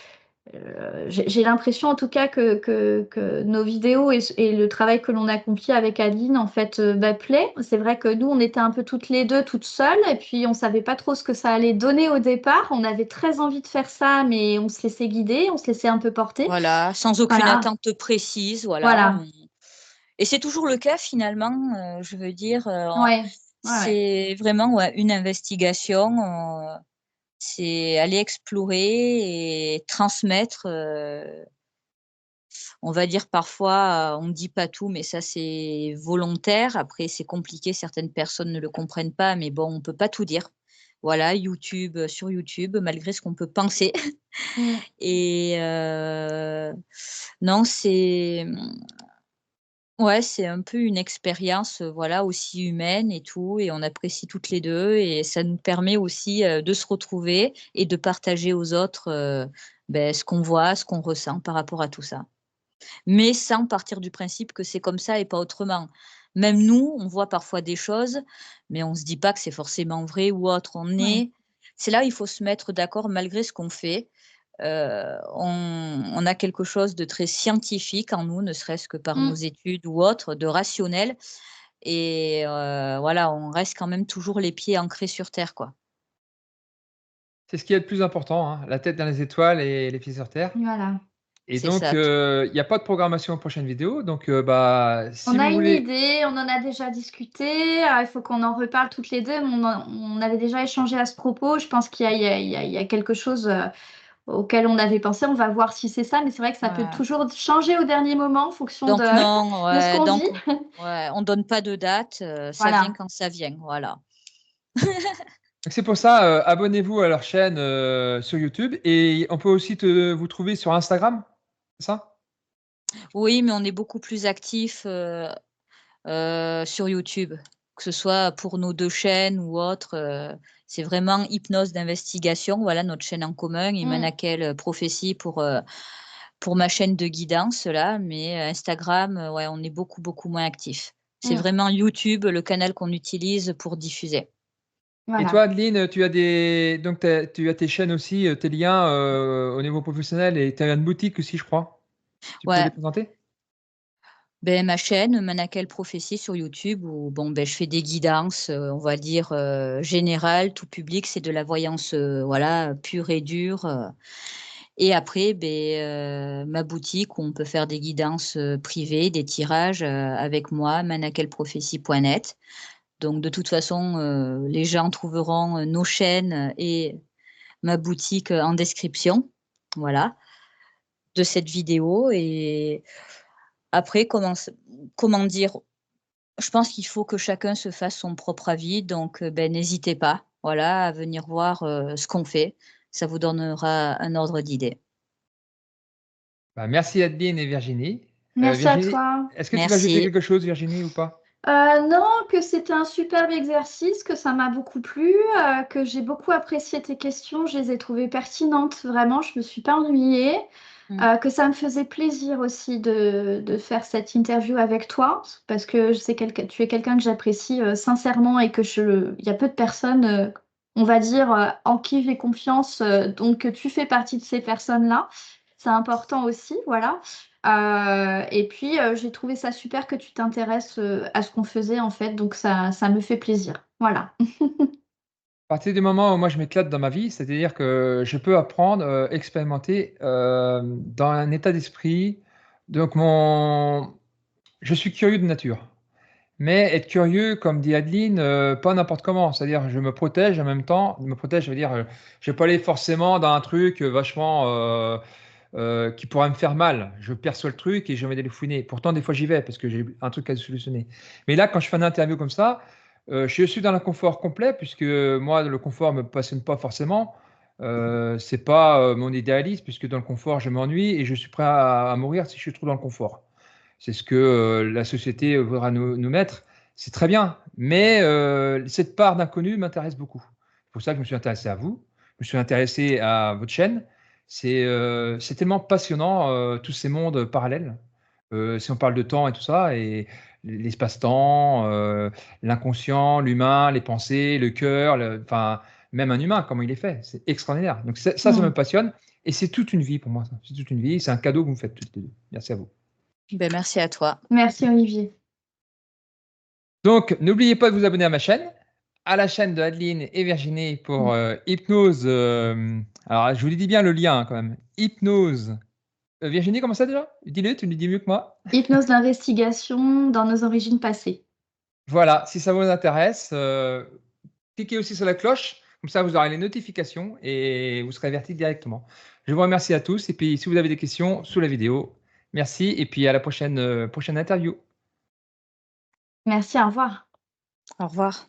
l'impression en tout cas que nos vidéos et le travail que l'on accomplit avec Adeline en fait bah, plaît. C'est vrai que nous on était un peu toutes les deux toutes seules et puis on savait pas trop ce que ça allait donner au départ. On avait très envie de faire ça mais on se laissait guider, on se laissait un peu porter. Voilà, sans aucune Voilà, attente précise, voilà, voilà, et c'est toujours le cas finalement, je veux dire, ouais, ouais, ouais. c'est vraiment, ouais, une investigation, c'est aller explorer et transmettre, on va dire parfois, on ne dit pas tout, mais ça c'est volontaire. Après c'est compliqué, certaines personnes ne le comprennent pas, mais bon, on peut pas tout dire. Voilà, YouTube, sur YouTube, malgré ce qu'on peut penser Mm. et non, c'est, ouais, c'est un peu une expérience, voilà, aussi humaine et tout et on apprécie toutes les 2 et ça nous permet aussi, de se retrouver et de partager aux autres, ce qu'on voit, ce qu'on ressent par rapport à tout ça. Mais sans partir du principe que c'est comme ça et pas autrement. Même nous, on voit parfois des choses, mais on se dit pas que c'est forcément vrai ou autre. Ouais. C'est là où il faut se mettre d'accord malgré ce qu'on fait. On a quelque chose de très scientifique en nous, ne serait-ce que par nos Mm. études ou autre, de rationnel et voilà, on reste quand même toujours les pieds ancrés sur terre, quoi. c'est ce qui est le plus important, hein, la tête dans les étoiles et les pieds sur terre. Voilà. Et C'est donc, ça. il y a pas de programmation aux prochaines vidéos, donc, bah, si On a vous une voulez. idée, on en a déjà discuté, il faut qu'on en reparle toutes les deux, mais on avait déjà échangé à ce propos. Je pense qu'il y a, il y a quelque chose auquel on avait pensé. On va voir si c'est ça, mais c'est vrai que ça peut Ouais. toujours changer au dernier moment en fonction Donc non, de ce ouais, qu'on donc dit. ouais, on donne pas de date, ça vient Voilà. quand ça vient, voilà. Donc c'est pour ça, abonnez-vous à leur chaîne, sur YouTube et on peut aussi vous trouver sur Instagram, c'est ça? Oui, mais on est beaucoup plus actifs, sur YouTube, que ce soit pour nos 2 chaînes ou autres, c'est vraiment Hypnose d'investigation, voilà notre chaîne en commun et Mm, Manakel, Prophétie pour ma chaîne de guidance là, mais Instagram, ouais, on est beaucoup, beaucoup moins actifs. C'est mm. vraiment YouTube, le canal qu'on utilise pour diffuser. Et toi, Voilà. Adeline, tu as tes chaînes aussi, tes liens, au niveau professionnel et tu as une boutique aussi, je crois? Tu peux les Ouais. présenter? Ma chaîne, Manakel Prophétie sur YouTube où bon, je fais des guidances, on va dire, générales, tout public. C'est de la voyance, voilà, pure et dure, et après, ma boutique où on peut faire des guidances, privées, des tirages, avec moi, manakelprophétie.net. Donc de toute façon, les gens trouveront, nos chaînes et ma boutique, en description, voilà, de cette vidéo et après comment dire? Je pense qu'il faut que chacun se fasse son propre avis, donc n'hésitez pas, voilà, à venir voir, ce qu'on fait. Ça vous donnera un ordre d'idée. Bah, merci Adeline et Virginie. Merci à Virginie, toi. est-ce que tu veux ajouter Merci. quelque chose, Virginie, ou pas? Non, que c'était un superbe exercice, que ça m'a beaucoup plu, que j'ai beaucoup apprécié tes questions, je les ai trouvées pertinentes, vraiment, je me suis pas ennuyée. que ça me faisait plaisir aussi de faire cette interview avec toi, parce que je sais que tu es quelqu'un que j'apprécie sincèrement et il y a peu de personnes, on va dire, en qui j'ai confiance, donc tu fais partie de ces personnes-là. C'est important aussi, voilà. Et puis, j'ai trouvé ça super que tu t'intéresses à ce qu'on faisait, en fait, donc ça me fait plaisir. Voilà. À partir du moment où moi je m'éclate dans ma vie, c'est-à-dire que je peux apprendre, expérimenter, dans un état d'esprit. Donc je suis curieux de nature. Mais être curieux, comme dit Adeline, pas n'importe comment. C'est-à-dire, je me protège en même temps. Me protège, ça veut dire, je vais pas aller forcément dans un truc, vachement, qui pourrait me faire mal. Je perçois le truc et je vais m'aider le fouiner. Pourtant, des fois, j'y vais parce que j'ai un truc à solutionner. Mais là, quand je fais une interview comme ça, je suis dans l'inconfort complet puisque moi, le confort me passionne pas forcément. C'est pas, mon idéalisme puisque dans le confort, je m'ennuie et je suis prêt à mourir si je suis trop dans le confort. C'est ce que, la société voudra nous mettre. C'est très bien, mais cette part d'inconnu m'intéresse beaucoup. C'est pour ça que je me suis intéressé à vous. Je me suis intéressé à votre chaîne. C'est tellement passionnant, tous ces mondes parallèles. Si on parle de temps et tout ça et l'espace-temps, l'inconscient, l'humain, les pensées, le cœur, enfin, même un humain, comment il est fait. C'est extraordinaire. Donc ça me passionne et c'est toute une vie pour moi, ça. C'est toute une vie. C'est un cadeau que vous me faites toutes les deux. Merci à vous. Ben, merci à toi. Merci, Olivier. Donc, n'oubliez pas de vous abonner à ma chaîne, à la chaîne de Adeline et Virginie pour hypnose. Alors, je vous dis bien le lien quand même. Hypnose. Virginie, comment ça déjà? Dis-le, tu le dis mieux que moi. Hypnose d'investigation dans nos origines passées. Voilà, si ça vous intéresse, cliquez aussi sur la cloche, comme ça vous aurez les notifications et vous serez averti directement. Je vous remercie à tous et puis si vous avez des questions sous la vidéo, merci et puis à la prochaine interview. Merci, au revoir. Au revoir.